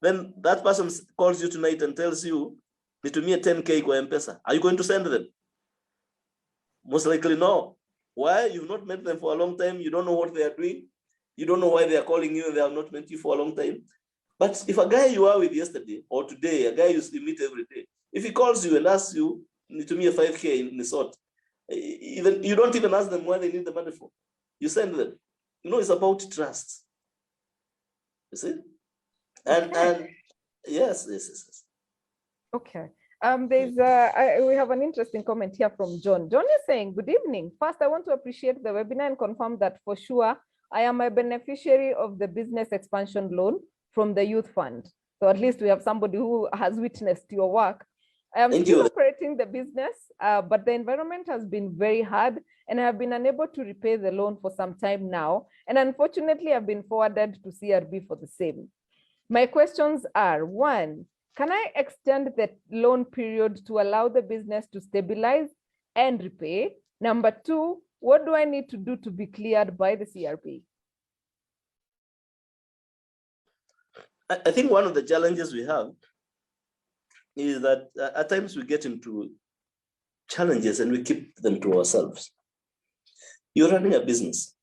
Then that person calls you tonight and tells you, nitumie 10K kwa M-Pesa. Are you going to send them? Most likely no. Why? You've not met them for a long time. You don't know what they are doing. You don't know why they are calling you and they have not met you for a long time. But if a guy you are with yesterday or today, a guy you meet every day, if he calls you and asks you, nitumie 5K in Nisot, even you don't even ask them why they need the money for. You send them. You know, it's about trust. You see? And yes. Okay. We have an interesting comment here from John. John is saying, good evening. First, I want to appreciate the webinar and confirm that for sure, I am a beneficiary of the business expansion loan from the youth fund. So at least we have somebody who has witnessed your work. I am still operating the business, but the environment has been very hard and I have been unable to repay the loan for some time now. And unfortunately, I've been forwarded to CRB for the same. My questions are, one, can I extend the loan period to allow the business to stabilize and repay? Number two, what do I need to do to be cleared by the CRB? I think one of the challenges we have is that at times we get into challenges and we keep them to ourselves. You're running a business.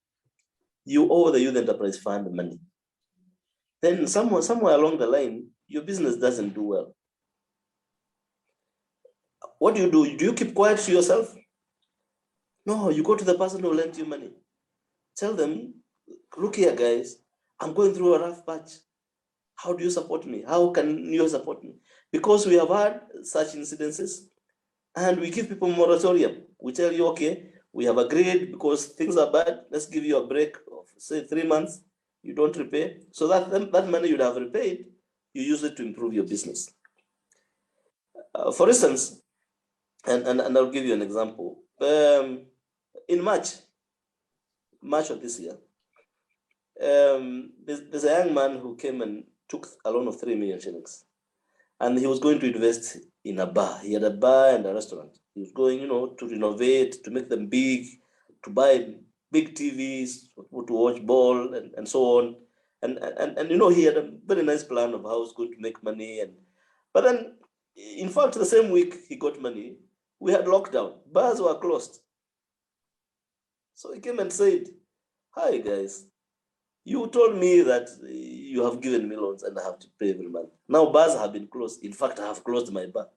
You owe the Youth Enterprise Fund money. Then somewhere along the line, your business doesn't do well. What do? Do you keep quiet to yourself? No, you go to the person who lent you money. Tell them, look here, guys, I'm going through a rough patch. How do you support me? How can you support me? Because we have had such incidences and we give people moratorium. We tell you, okay, we have agreed because things are bad. Let's give you a break of say 3 months. You don't repay. So that money you'd have repaid, you use it to improve your business. For instance, and I'll give you an example. In March of this year, there's a young man who came and took a loan of 3 million shillings. And he was going to invest in a bar. He had a bar and a restaurant. He was going, to renovate, to make them big, to buy big TVs, to watch ball and so on. And he had a very nice plan of how he was going to make money. But then, in fact, the same week he got money, we had lockdown. Bars were closed. So he came and said, hi, guys. You told me that you have given me loans and I have to pay every month. Now bars have been closed. In fact, I have closed my bar.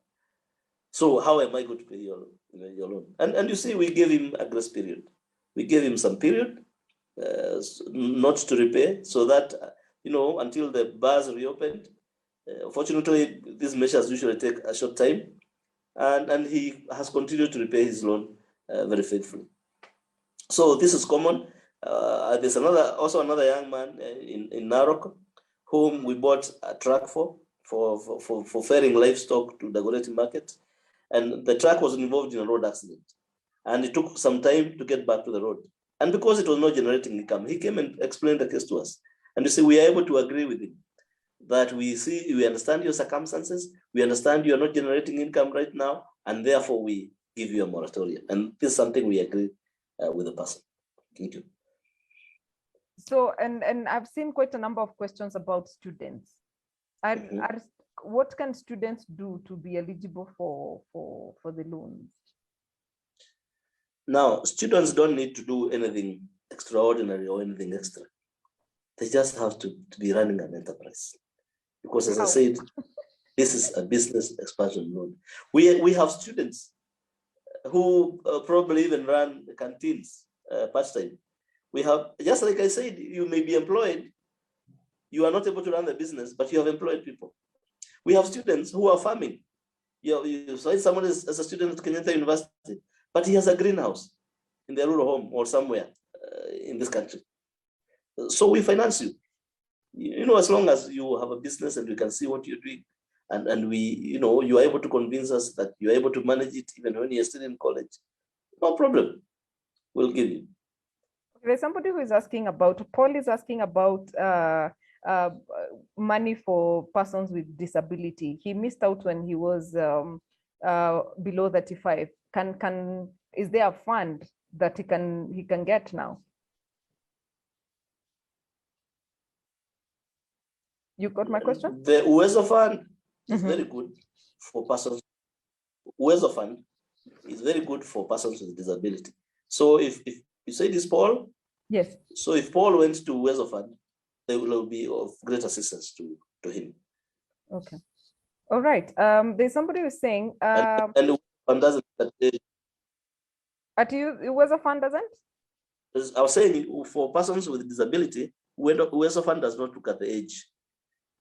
So how am I going to pay your loan? And you see, we gave him a grace period. We gave him some period not to repay so that, until the bars reopened. Fortunately, these measures usually take a short time. And he has continued to repay his loan very faithfully. So this is common. There's also another young man in Narok, whom we bought a truck for ferrying livestock to Dagoretti market, and the truck was involved in a road accident, and it took some time to get back to the road. And because it was not generating income, he came and explained the case to us. And you see, we are able to agree with him that we understand your circumstances, we understand you are not generating income right now, and therefore we give you a moratorium. And this is something we agree with the person. Thank you. So, and I've seen quite a number of questions about students. what can students do to be eligible for the loans? Now, students don't need to do anything extraordinary or anything extra. They just have to be running an enterprise. Because as I said, this is a business expansion loan. We have students who probably even run canteens part-time. We have, just like I said, you may be employed, you are not able to run the business, but you have employed people. We have students who are farming. You say someone is as a student at Kenyatta University, but he has a greenhouse in their rural home or somewhere in this country. So we finance you. You know, as long as you have a business and we can see what you're doing, and we, you know, you are able to convince us that you're able to manage it even when you're still in college, no problem. We'll give you. There's somebody who is asking about, Paul is asking about money for persons with disability. He missed out when he was below 35. Is there a fund that he can get now? You got my question? The Uwezo Fund is very good for persons. Uwezo Fund is very good for persons with disability. So if you say this, Paul? Yes. So if Paul went to Uwezo Fund, they will be of great assistance to him. Okay. All right. There's somebody who's saying and the fund doesn't. At you, Uwezo Fund doesn't? I was saying for persons with disability, Uwezo Fund does not look at the age.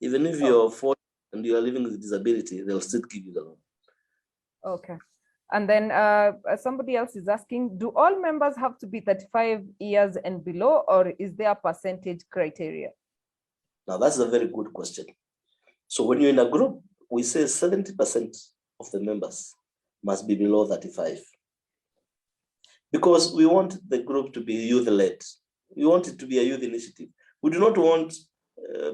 Even if you're 40 and you are living with disability, they'll still give you the loan. Okay. And then somebody else is asking, do all members have to be 35 years and below, or is there a percentage criteria? Now, that's a very good question. So when you're in a group, we say 70% of the members must be below 35. Because we want the group to be youth-led. We want it to be a youth initiative. We do not want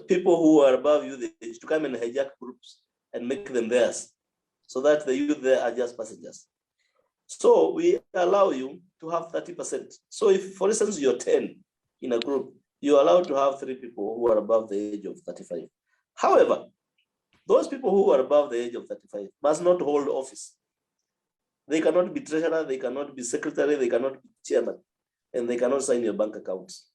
people who are above youth age to come and hijack groups and make them theirs, so that the youth there are just passengers. So we allow you to have 30%. So if, for instance, you're 10 in a group, you're allowed to have 3 people who are above the age of 35. However, those people who are above the age of 35 must not hold office. They cannot be treasurer, they cannot be secretary, they cannot be chairman, and they cannot sign your bank accounts.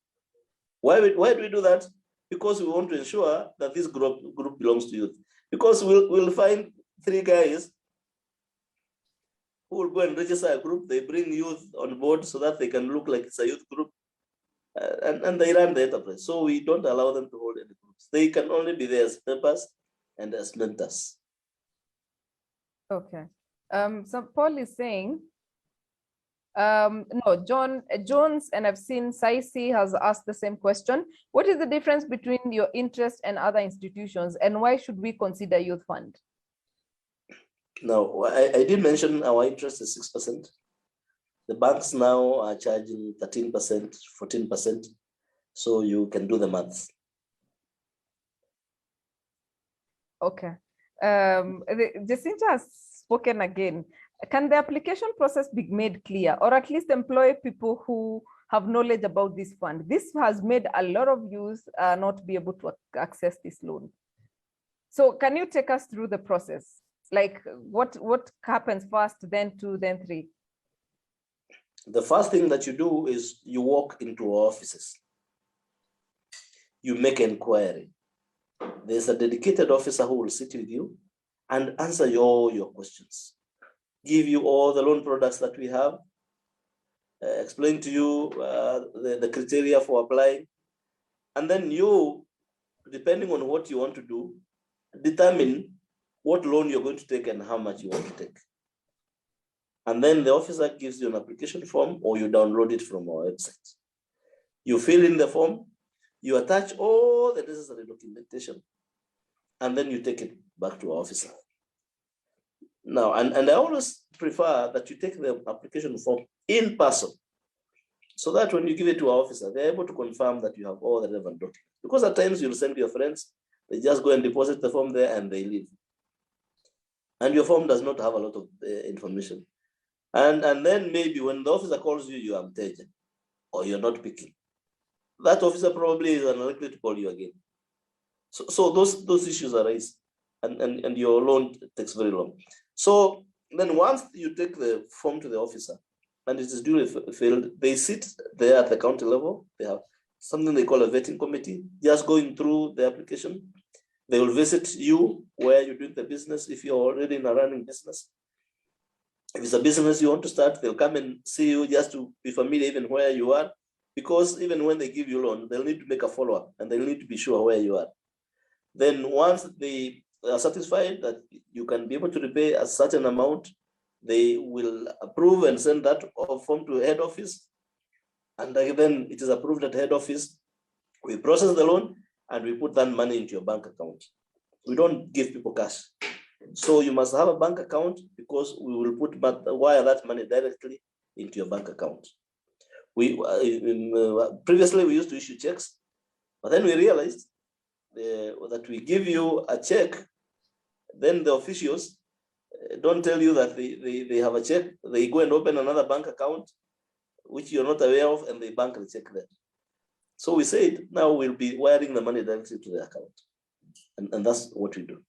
Why do we do that? Because we want to ensure that this group belongs to youth. Because we'll find 3 guys who will go and register a group. They bring youth on board so that they can look like it's a youth group, and they run the enterprise. So we don't allow them to hold any groups. They can only be there as members and as mentors. Okay. So Paul is saying, no, Jones, and I've seen Saisi has asked the same question. What is the difference between your interest and other institutions, and why should we consider Youth Fund? Now, I did mention our interest is 6%. The banks now are charging 13%, 14%. So you can do the math. Okay. Jacinta has spoken again. Can the application process be made clear, or at least employ people who have knowledge about this fund? This has made a lot of youth not be able to access this loan. So can you take us through the process? Like what happens first, then 2, then 3? The first thing that you do is you walk into our offices. You make inquiry. There's a dedicated officer who will sit with you and answer all your questions. Give you all the loan products that we have, explain to you the criteria for applying, and then you, depending on what you want to do, determine what loan you're going to take and how much you want to take. And then the officer gives you an application form, or you download it from our website. You fill in the form, you attach all the necessary documentation, and then you take it back to our officer. Now, and I always prefer that you take the application form in person, so that when you give it to our officer, they're able to confirm that you have all the relevant documents. Because at times you'll send your friends, they just go and deposit the form there and they leave. And your form does not have a lot of information. And then maybe when the officer calls you, you are mteja, or you're not picking. That officer probably is unlikely to call you again. So those issues arise. and your loan takes very long. So then once you take the form to the officer and it is duly filled, they sit there at the county level. They have something they call a vetting committee, just going through the application. They will visit you where you're doing the business. If you're already in a running business, if it's a business you want to start, they'll come and see you just to be familiar even where you are, because even when they give you loan, they'll need to make a follow-up and they'll need to be sure where you are. Then once they are satisfied that you can be able to repay a certain amount, they will approve and send that form to head office. And then it is approved at head office. We process the loan and we put that money into your bank account. We don't give people cash. So you must have a bank account, because we will wire that money directly into your bank account. Previously we used to issue checks, but then we realized that we give you a check, then the officials don't tell you that they have a check. They go and open another bank account, which you're not aware of, and they bank the check there. So we said, now we'll be wiring the money directly to the account. And that's what we do.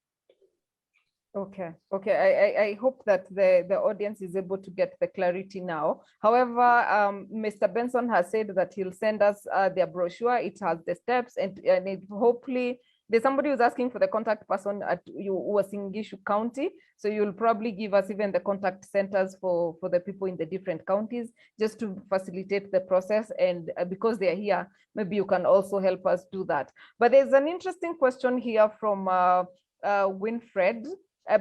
Okay. I hope that the audience is able to get the clarity now. However, Mr. Benson has said that he'll send us their brochure. It has the steps, and hopefully there's somebody who's asking for the contact person at Uasin Gishu County. So you'll probably give us even the contact centers for the people in the different counties, just to facilitate the process. And because they're here, maybe you can also help us do that. But there's an interesting question here from Winfred.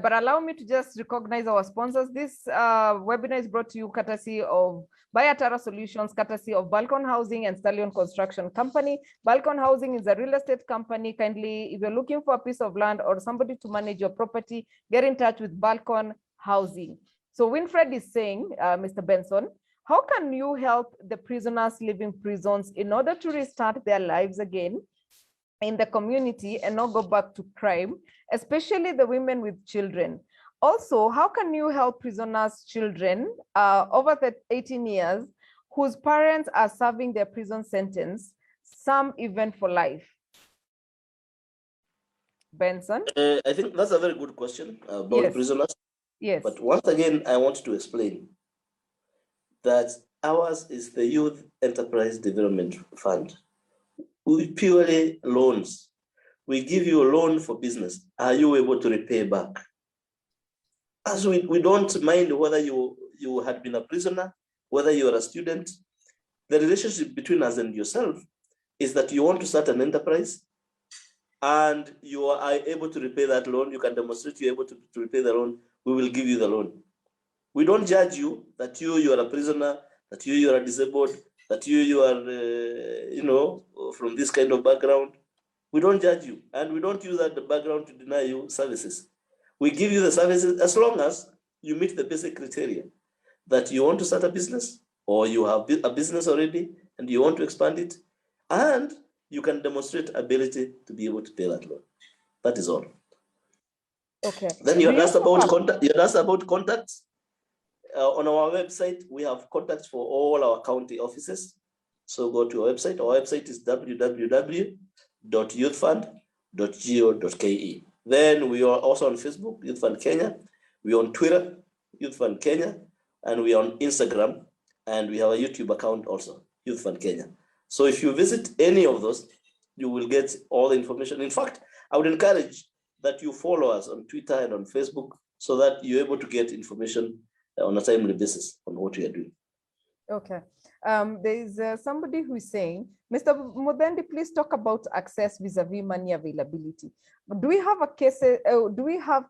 But allow me to just recognize our sponsors. This webinar is brought to you courtesy of Bayatara Solutions, courtesy of Balcon Housing and Stallion Construction Company. Balcon Housing is a real estate company. Kindly, if you're looking for a piece of land or somebody to manage your property, get in touch with Balcon Housing. So Winfred is saying, Mr. Benson, how can you help the prisoners leaving prisons in order to restart their lives again in the community and not go back to crime, especially the women with children? Also, how can you help prisoners' children over the 18 years whose parents are serving their prison sentence, some even for life? Benson? I think that's a very good question about Yes. prisoners. Yes. But once again, I want to explain that ours is the Youth Enterprise Development Fund. We purely loans. We give you a loan for business. Are you able to repay back? As we don't mind whether you had been a prisoner, whether you're a student. The relationship between us and yourself is that you want to start an enterprise and you are able to repay that loan. You can demonstrate you're able to repay the loan. We will give you the loan. We don't judge you that you are a prisoner, that you are disabled, that you are from this kind of background. We don't judge you, and we don't use that background to deny you services. We give you the services as long as you meet the basic criteria that you want to start a business, or you have a business already and you want to expand it, and you can demonstrate ability to be able to pay that loan. That is all. Okay. Then you asked about contact. You asked about contacts. On our website, we have contacts for all our county offices. So go to our website. Our website is www.youthfund.go.ke. Then we are also on Facebook, Youth Fund Kenya. We're on Twitter, Youth Fund Kenya. And we are on Instagram. And we have a YouTube account also, Youth Fund Kenya. So if you visit any of those, you will get all the information. In fact, I would encourage that you follow us on Twitter and on Facebook so that you're able to get information on a timely basis on what we are doing. Okay. There is somebody who is saying, Mr. Muthendi, please talk about access vis-a-vis money availability. Do we have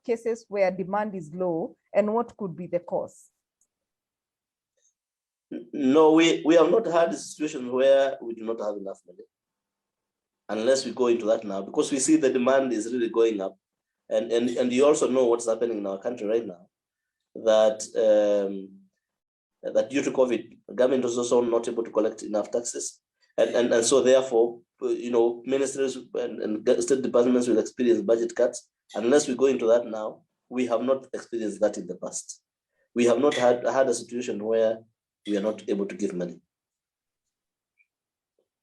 cases where demand is low, and what could be the cause? No, we have not had a situation where we do not have enough money, unless we go into that now, because we see the demand is really going up. And you also know what's happening in our country right now, that that due to COVID, the government was also not able to collect enough taxes. And so therefore, ministries and state departments will experience budget cuts. Unless we go into that now, we have not experienced that in the past. We have not had a situation where we are not able to give money.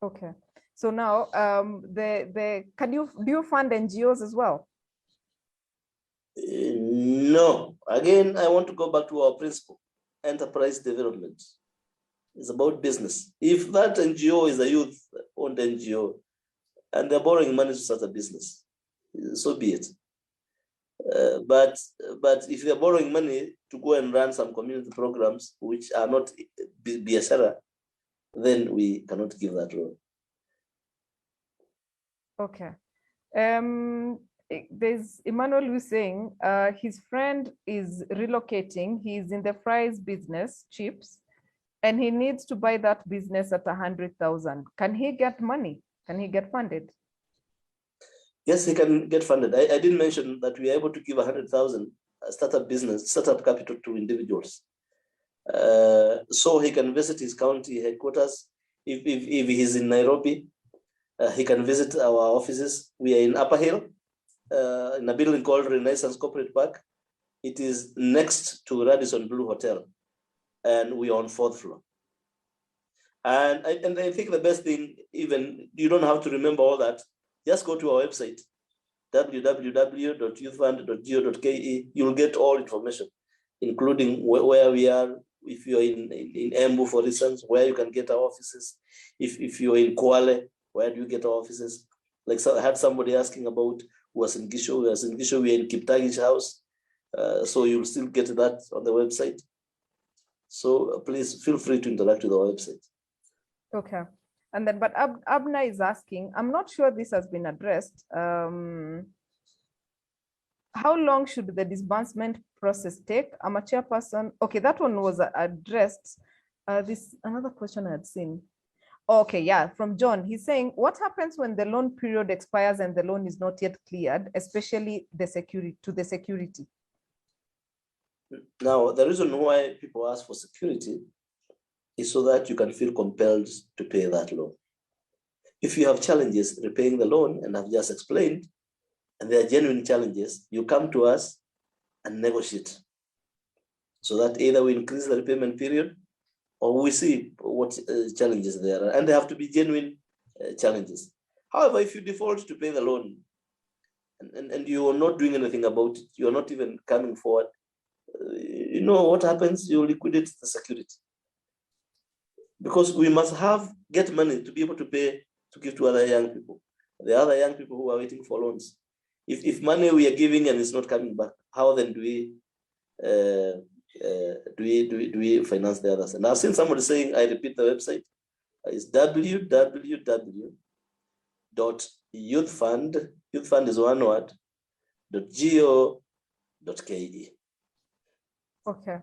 Okay. So now, do you fund NGOs as well? No, again, I want to go back to our principle. Enterprise development is about business. If that NGO is a youth-owned NGO and they're borrowing money to start a business, so be it. But if they're borrowing money to go and run some community programs which are not biashara, then we cannot give that loan. Okay. There's Emmanuel who's saying his friend is relocating. He's in the fries business, chips, and he needs to buy that business at 100,000. Can he get money? Can he get funded? Yes, he can get funded. I didn't mention that we are able to give 100,000 startup capital to individuals. So he can visit his county headquarters. If he's in Nairobi, he can visit our offices. We are in Upper Hill, in a building called Renaissance Corporate Park. It is next to Radisson Blue Hotel, and we are on 4th floor. And I think the best thing, even you don't have to remember all that. Just go to our website, www.youthfund.go.ke. You'll get all information, including where we are. If you're in Embu, for instance, where you can get our offices. If you're in Kwale, where do you get our offices? Like, so I had somebody asking about who was in Gisho. We are in Gisho, we are in Kiptagi's house. So you'll still get that on the website. So please feel free to interact with our website. Okay. And then, but Abna is asking, I'm not sure this has been addressed. How long should the disbursement process take? I'm a chairperson. Okay, that one was addressed. This another question I had seen. Okay, yeah, from John. He's saying, what happens when the loan period expires and the loan is not yet cleared, especially the security? Now, the reason why people ask for security is so that you can feel compelled to pay that loan. If you have challenges repaying the loan, and I've just explained, and there are genuine challenges, you come to us and negotiate so that either we increase the repayment period or we see what challenges there are, and they have to be genuine challenges. However, if you default to pay the loan and you are not doing anything about it, you are not even coming forward, you know what happens? You liquidate the security. Because we must get money to be able to pay, to give to other young people. The other young people who are waiting for loans. If money we are giving and it's not coming back, how then do we finance the others? And I've seen somebody saying, I repeat the website, is www.youthfund, youthfund is one word, .go.ke. Okay.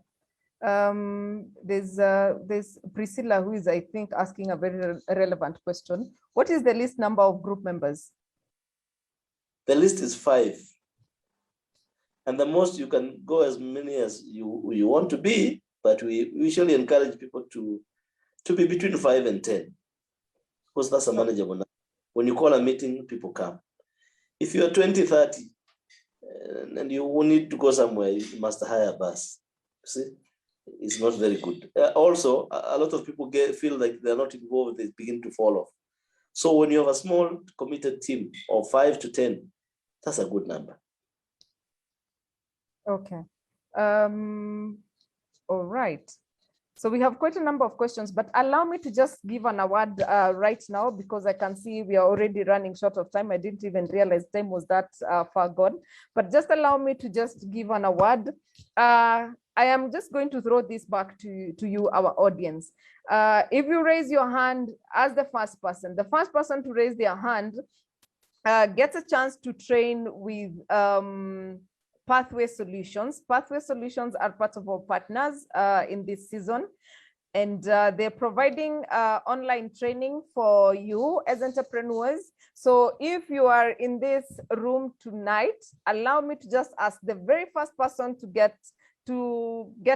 There's Priscilla who is, I think, asking a very relevant question. What is the least number of group members? The list is 5. And the most you can go as many as you want to be, but we usually encourage people to be between 5 and 10, because that's a manageable number. When you call a meeting, people come. If you're 20, 30, and you will need to go somewhere, you must hire a bus. See? It's not very good. Also, a lot of people feel like they're not involved, they begin to fall off. So when you have a small committed team of 5 to 10, that's a good number. Okay. All right. So we have quite a number of questions, but allow me to just give an award right now, because I can see we are already running short of time. I didn't even realize time was that far gone, but just allow me to just give an award. I am just going to throw this back to you, our audience. If you raise your hand as the first person to raise their hand gets a chance to train with Pathway Solutions. Pathway Solutions are part of our partners in this season, and they're providing online training for you as entrepreneurs. So if you are in this room tonight, allow me to just ask the very first person to get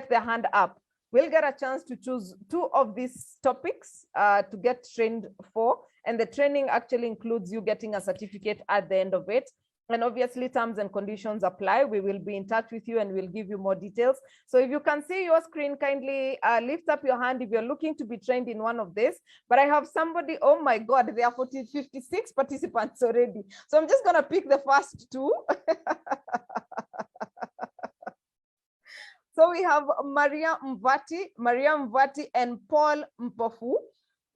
their hand up. We'll get a chance to choose 2 of these topics to get trained for, and the training actually includes you getting a certificate at the end of it. And obviously terms and conditions apply. We will be in touch with you and we'll give you more details. So if you can see your screen, kindly lift up your hand if you're looking to be trained in one of this. But I have somebody, oh my God, there are 56 participants already. So I'm just gonna pick the first 2. So we have Maria Mvati and Paul Mpofu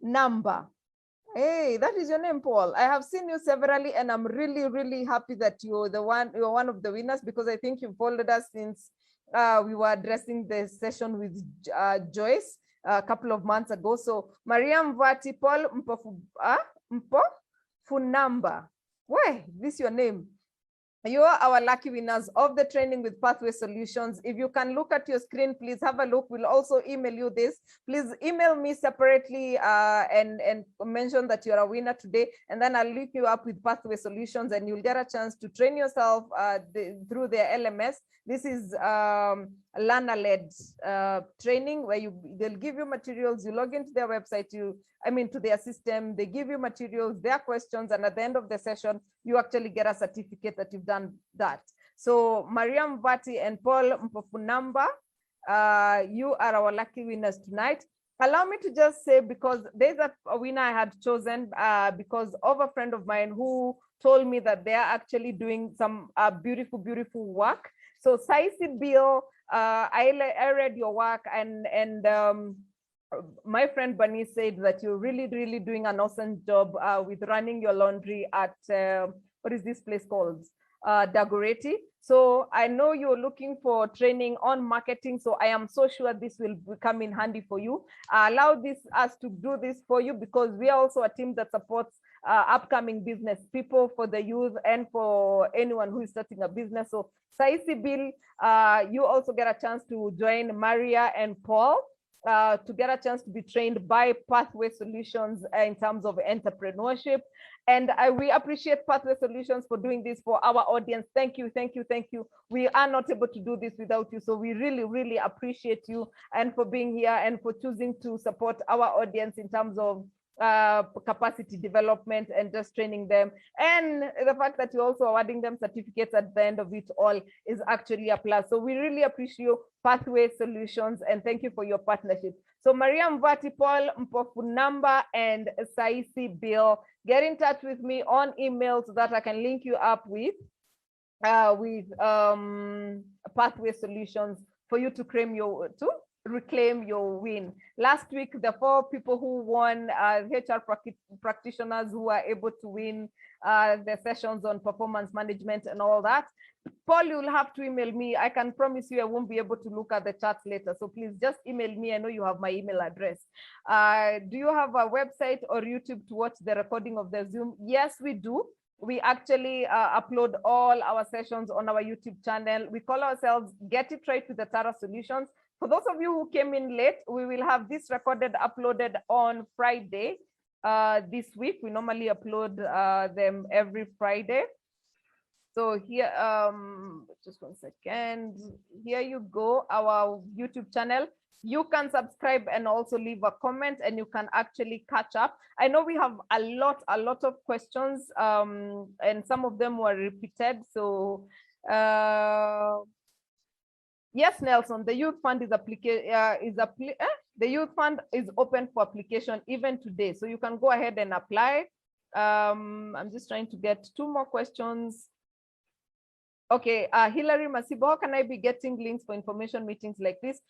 Namba. Hey, that is your name, Paul. I have seen you severally, and I'm really, really happy that you're one of the winners, because I think you've followed us since we were addressing the session with Joyce a couple of months ago. So Maria Mvati, Paul Mpofunamba. Why? This is your name. You are our lucky winners of the training with Pathway Solutions. If you can look at your screen, please have a look. We'll also email you this. Please email me separately and mention that you're a winner today. And then I'll link you up with Pathway Solutions, and you'll get a chance to train yourself through their LMS. This is learner-led training where they'll give you materials, you log into their website, to their system, they give you materials, their questions, and at the end of the session, you actually get a certificate that you've done that. So Maria Mvati and Paul Mpofunamba, you are our lucky winners tonight. Allow me to just say, because there's a winner I had chosen because of a friend of mine who told me that they are actually doing some beautiful, beautiful work. So Saisi Bill, I read your work, and my friend Bunny said that you're really, really doing an awesome job with running your laundry at, what is this place called? Dagoretti. So I know you're looking for training on marketing. So I am so sure this will come in handy for you. Allow us to do this for you, because we are also a team that supports upcoming business people, for the youth, and for anyone who is starting a business. So Saisi Bill, you also get a chance to join Maria and Paul to get a chance to be trained by Pathway Solutions in terms of entrepreneurship. And we appreciate Pathway Solutions for doing this for our audience. Thank you, thank you, thank you. We are not able to do this without you. So we really, really appreciate you, and for being here, and for choosing to support our audience in terms of capacity development and just training them. And the fact that you're also awarding them certificates at the end of it all is actually a plus. So we really appreciate Pathway Solutions, and thank you for your partnership. So Maria Mvati, Paul Mpofunamba, and Saisi Bill, get in touch with me on email so that I can link you up with Pathway Solutions for you to reclaim your win. Last week, the 4 people who won, HR practitioners who were able to win the sessions on performance management and all that. Paul, you'll have to email me. I can promise you I won't be able to look at the charts later. So please just email me. I know you have my email address. Do you have a website or YouTube to watch the recording of the Zoom? Yes, we do. We actually upload all our sessions on our YouTube channel. We call ourselves Get It Right with the Tara Solutions. For those of you who came in late, we will have this recorded, uploaded on Friday this week. We normally upload them every Friday. So here, just one second. Here you go, our YouTube channel. You can subscribe and also leave a comment, and you can actually catch up. I know we have a lot of questions, and some of them were repeated. So yes, Nelson, the youth fund is the youth fund is open for application even today. So you can go ahead and apply. I'm just trying to get 2 more questions. Okay, Hilary Masibo, how can I be getting links for information meetings like this?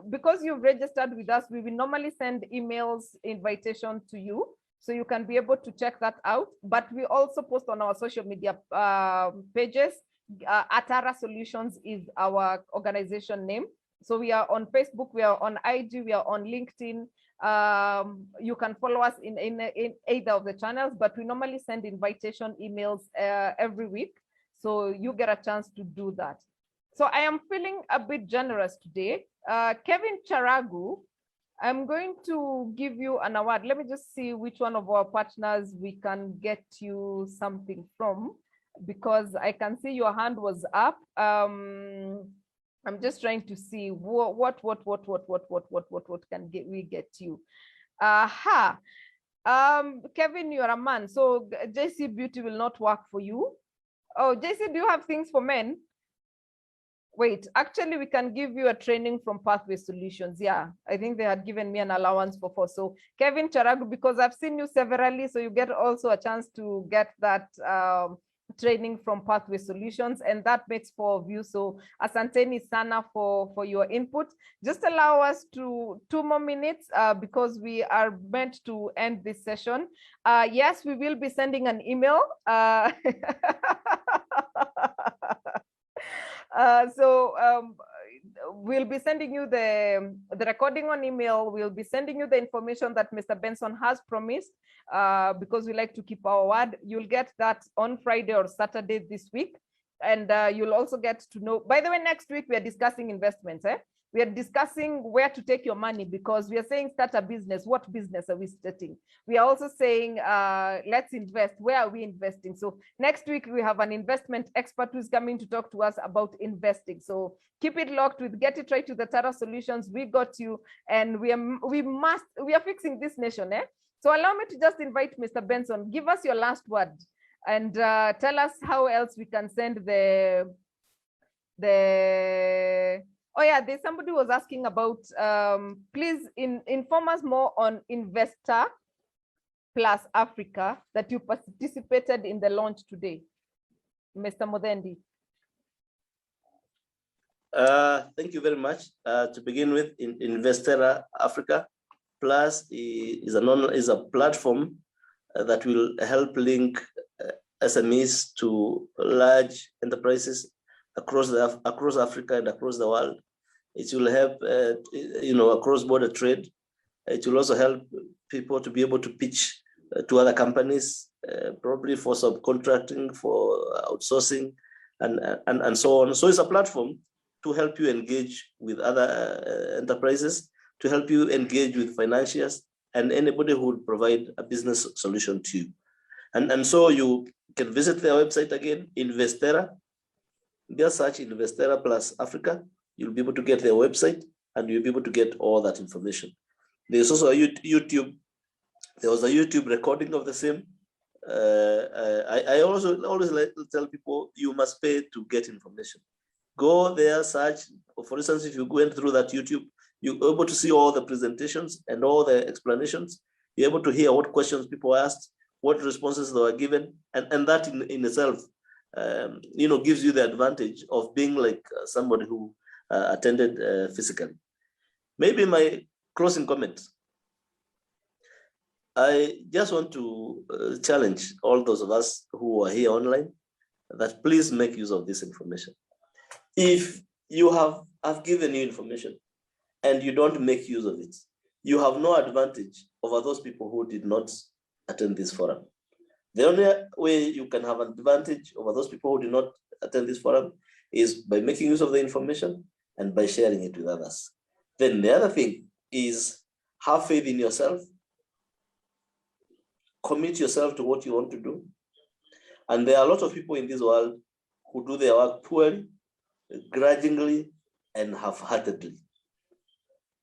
Because you've registered with us, we will normally send emails, invitation to you, so you can be able to check that out. But we also post on our social media pages. Atara Solutions is our organization name. So we are on Facebook, we are on IG, we are on LinkedIn. You can follow us in either of the channels, but we normally send invitation emails every week. So you get a chance to do that. So I am feeling a bit generous today. Kevin Charagu, I'm going to give you an award. Let me just see which one of our partners we can get you something from, because I can see your hand was up. I'm just trying to see what can we get you. Kevin, you're a man, so JC Beauty will not work for you. Oh, JC, do you have things for men? Wait, actually, we can give you a training from Pathway Solutions. Yeah, I think they had given me an allowance for 4. So Kevin Charagu, because I've seen you severally, so you get also a chance to get that training from Pathway Solutions, and that makes 4 of you. So asanteni sana for your input. Just allow us to 2 more minutes because we are meant to end this session. Yes, we will be sending an email. We'll be sending you the recording on email. We'll be sending you the information that Mr. Benson has promised because we like to keep our word. You'll get that on Friday or Saturday this week. And you'll also get to know, by the way, next week we are discussing investments. We are discussing where to take your money because we are saying start a business. What business are we starting? We are also saying, let's invest. Where are we investing? So next week we have an investment expert who's coming to talk to us about investing. So keep it locked with Get It Right to the Tara Solutions. We got you, and we are fixing this nation. So allow me to just invite Mr. Benson. Give us your last word and tell us how else we can send oh yeah, there's somebody who was asking about, please inform us more on Investor Plus Africa that you participated in the launch today. Mr. Muthendi. Thank you very much. To begin with, Investor Africa Plus is a platform that will help link SMEs to large enterprises across Africa and across the world. It will help, cross-border trade. It will also help people to be able to pitch to other companies, probably for subcontracting, for outsourcing, and so on. So it's a platform to help you engage with other enterprises, to help you engage with financiers and anybody who would provide a business solution to you. And so you can visit their website again, Investera. Just search Investera Plus Africa. You'll be able to get their website and you'll be able to get all that information. There's also a YouTube. There was a YouTube recording of the same. I also always like to tell people you must pay to get information. Go there, search. For instance, if you went through that YouTube, you're able to see all the presentations and all the explanations. You're able to hear what questions people asked, what responses they were given, and that in itself, gives you the advantage of being like somebody who attended physically. Maybe my closing comment. I just want to challenge all those of us who are here online that please make use of this information. If you I've given you information and you don't make use of it, you have no advantage over those people who did not attend this forum. The only way you can have an advantage over those people who did not attend this forum is by making use of the information and by sharing it with others. Then the other thing is have faith in yourself, commit yourself to what you want to do. And there are a lot of people in this world who do their work poorly, grudgingly, and half-heartedly.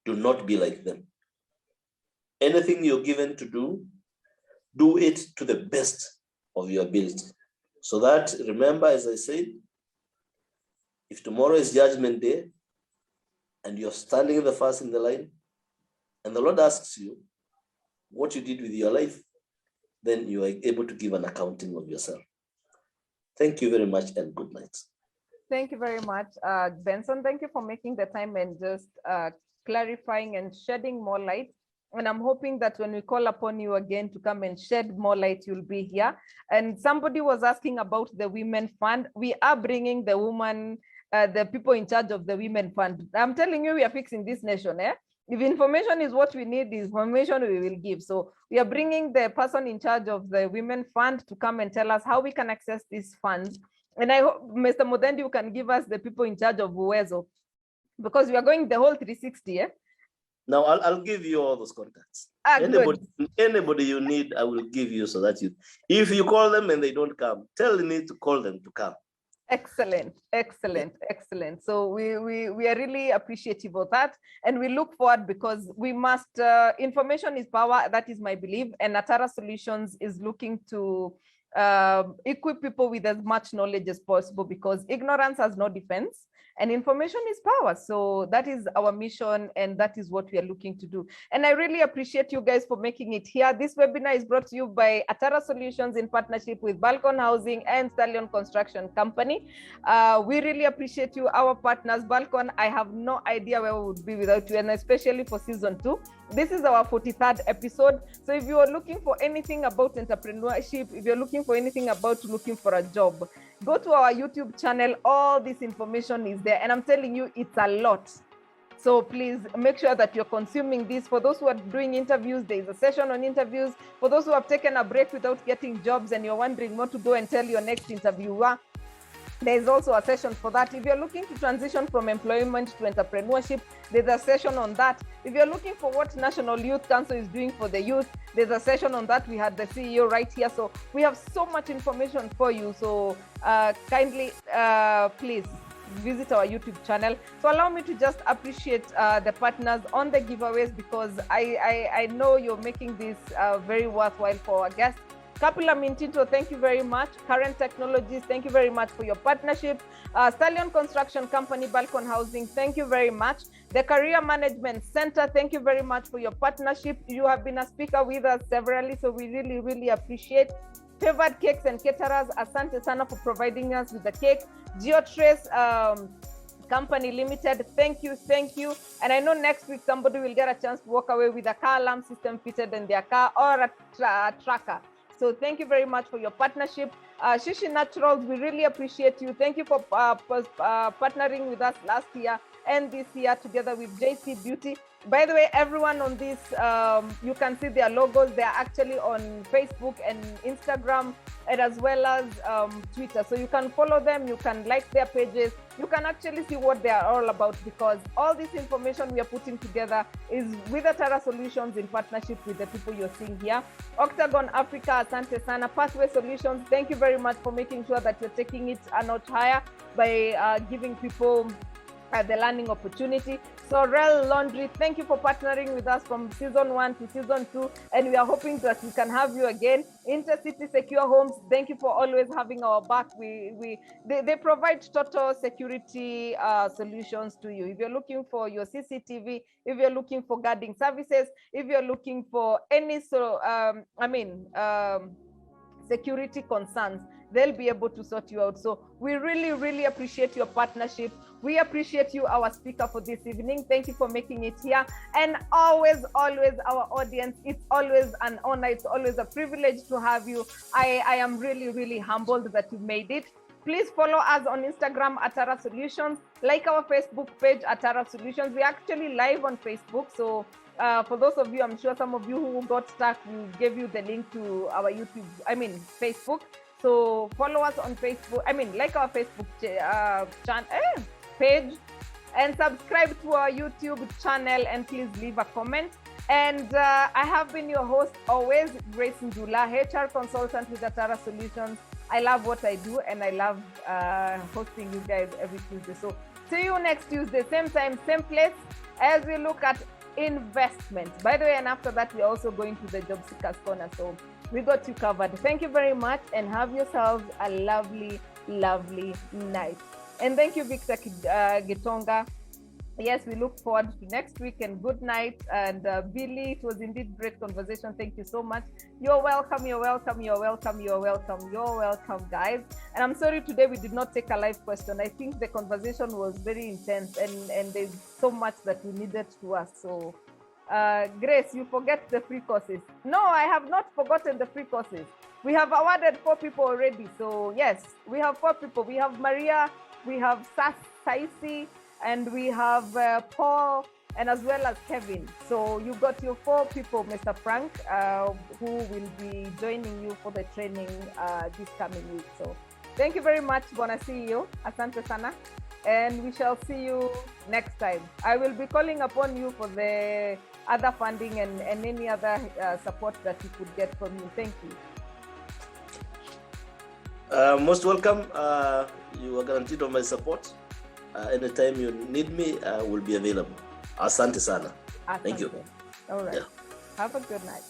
Do not be like them. Anything you're given to do it to the best of your ability. So that, remember, as I said, if tomorrow is Judgment Day and you're standing the first in the line, and the Lord asks you what you did with your life, then you are able to give an accounting of yourself. Thank you very much and good night. Thank you very much, Benson. Thank you for making the time and just clarifying and shedding more light. And I'm hoping that when we call upon you again to come and shed more light, you'll be here. And somebody was asking about the Women Fund. We are bringing the woman, the people in charge of the Women Fund. I'm telling you, we are fixing this nation. If information is what we need, information we will give. So we are bringing the person in charge of the Women Fund to come and tell us how we can access these funds. And I hope, Mr. Muthendi, you can give us the people in charge of Uwezo, because we are going the whole 360. Now I'll give you all those contacts. Anybody you need, I will give you so that if you call them and they don't come, tell me to call them to come. Excellent, excellent, excellent. So we are really appreciative of that, and we look forward because we must. Information is power. That is my belief, and Atara Solutions is looking to equip people with as much knowledge as possible, because ignorance has no defense and information is power. So that is our mission, and that is what we are looking to do. And I really appreciate you guys for making it here. This webinar is brought to you by Atara Solutions in partnership with Balcon Housing and Stallion Construction Company. We really appreciate you, our partners. Balcon, I have no idea where we would be without you, and especially for season 2. This is our 43rd episode. So if you are looking for anything about entrepreneurship, if you're looking for anything about looking for a job, go to our YouTube channel. All this information is there. And I'm telling you, it's a lot. So please make sure that you're consuming this. For those who are doing interviews, there is a session on interviews. For those who have taken a break without getting jobs and you're wondering what to go and tell your next interviewer, there's also a session for that. If you're looking to transition from employment to entrepreneurship, there's a session on that. If you're looking for what National Youth Council is doing for the youth, there's a session on that. We had the CEO right here. So we have so much information for you. So kindly, please visit our YouTube channel. So allow me to just appreciate the partners on the giveaways, because I know you're making this very worthwhile for our guests. Kapila Mintinto, thank you very much. Current Technologies, thank you very much for your partnership. Stallion Construction Company, Balcon Housing, thank you very much. The Career Management Center, thank you very much for your partnership. You have been a speaker with us severally, so we really, really appreciate. Favored Cakes and Caterers, asante sana for providing us with the cake. GeoTrace Company Limited, thank you. And I know next week somebody will get a chance to walk away with a car alarm system fitted in their car, or a tracker. So thank you very much for your partnership. Shishi Naturals, we really appreciate you. Thank you for partnering with us last year and this year together with JC Beauty. By the way, everyone on this, you can see their logos. They are actually on Facebook and Instagram, and as well as Twitter. So you can follow them, you can like their pages, you can actually see what they are all about, because all this information we are putting together is with Atara Solutions in partnership with the people you're seeing here. Octagon Africa, asante sana. Pathway Solutions, thank you very much for making sure that you're taking it a notch higher by giving people the learning opportunity. So Rel Laundry, thank you for partnering with us from season 1 to season 2, and we are hoping that we can have you again. Intercity Secure Homes, thank you for always having our back. They provide total security solutions to you. If you're looking for your CCTV, if you're looking for guarding services, if you're looking for any security concerns, they'll be able to sort you out. So we really, really appreciate your partnership. We appreciate you, our speaker for this evening. Thank you for making it here. And always, our audience, it's always an honor. It's always a privilege to have you. I am really, really humbled that you made it. Please follow us on Instagram, Atara Solutions. Like our Facebook page, Atara Solutions. We're actually live on Facebook. So for those of you, I'm sure some of you who got stuck, we gave you the link to our Facebook. So follow us on Facebook. Like our Facebook page, and subscribe to our YouTube channel, and please leave a comment. And I have been your host always, Grace Ndula, HR consultant with Atara Solutions. I love what I do, and I love hosting you guys every Tuesday. So see you next Tuesday, same time, same place, as we look at investment. By the way, and after that, we're also going to the Job Seekers Corner. So we got you covered. Thank you very much, and have yourselves a lovely, lovely night. And thank you, Victor Gitonga. Yes, we look forward to next week, and good night. And Billy, it was indeed great conversation. Thank you so much. You're welcome, guys. And I'm sorry today we did not take a live question. I think the conversation was very intense, and there's so much that we needed to ask. So Grace, you forget the free courses. No, I have not forgotten the free courses. We have awarded 4 people already. So yes, we have 4 people. We have Maria, we have Saisi, and we have Paul, and as well as Kevin. So you got your 4 people, Mr. Frank, who will be joining you for the training this coming week. So thank you very much, Bona CEO. Asante sana. And we shall see you next time. I will be calling upon you for the other funding and any other support that you could get from you. Thank you. Most welcome. You are guaranteed of my support. Anytime you need me, I will be available. Asante sana. Asante. Thank you. All right. Yeah. Have a good night.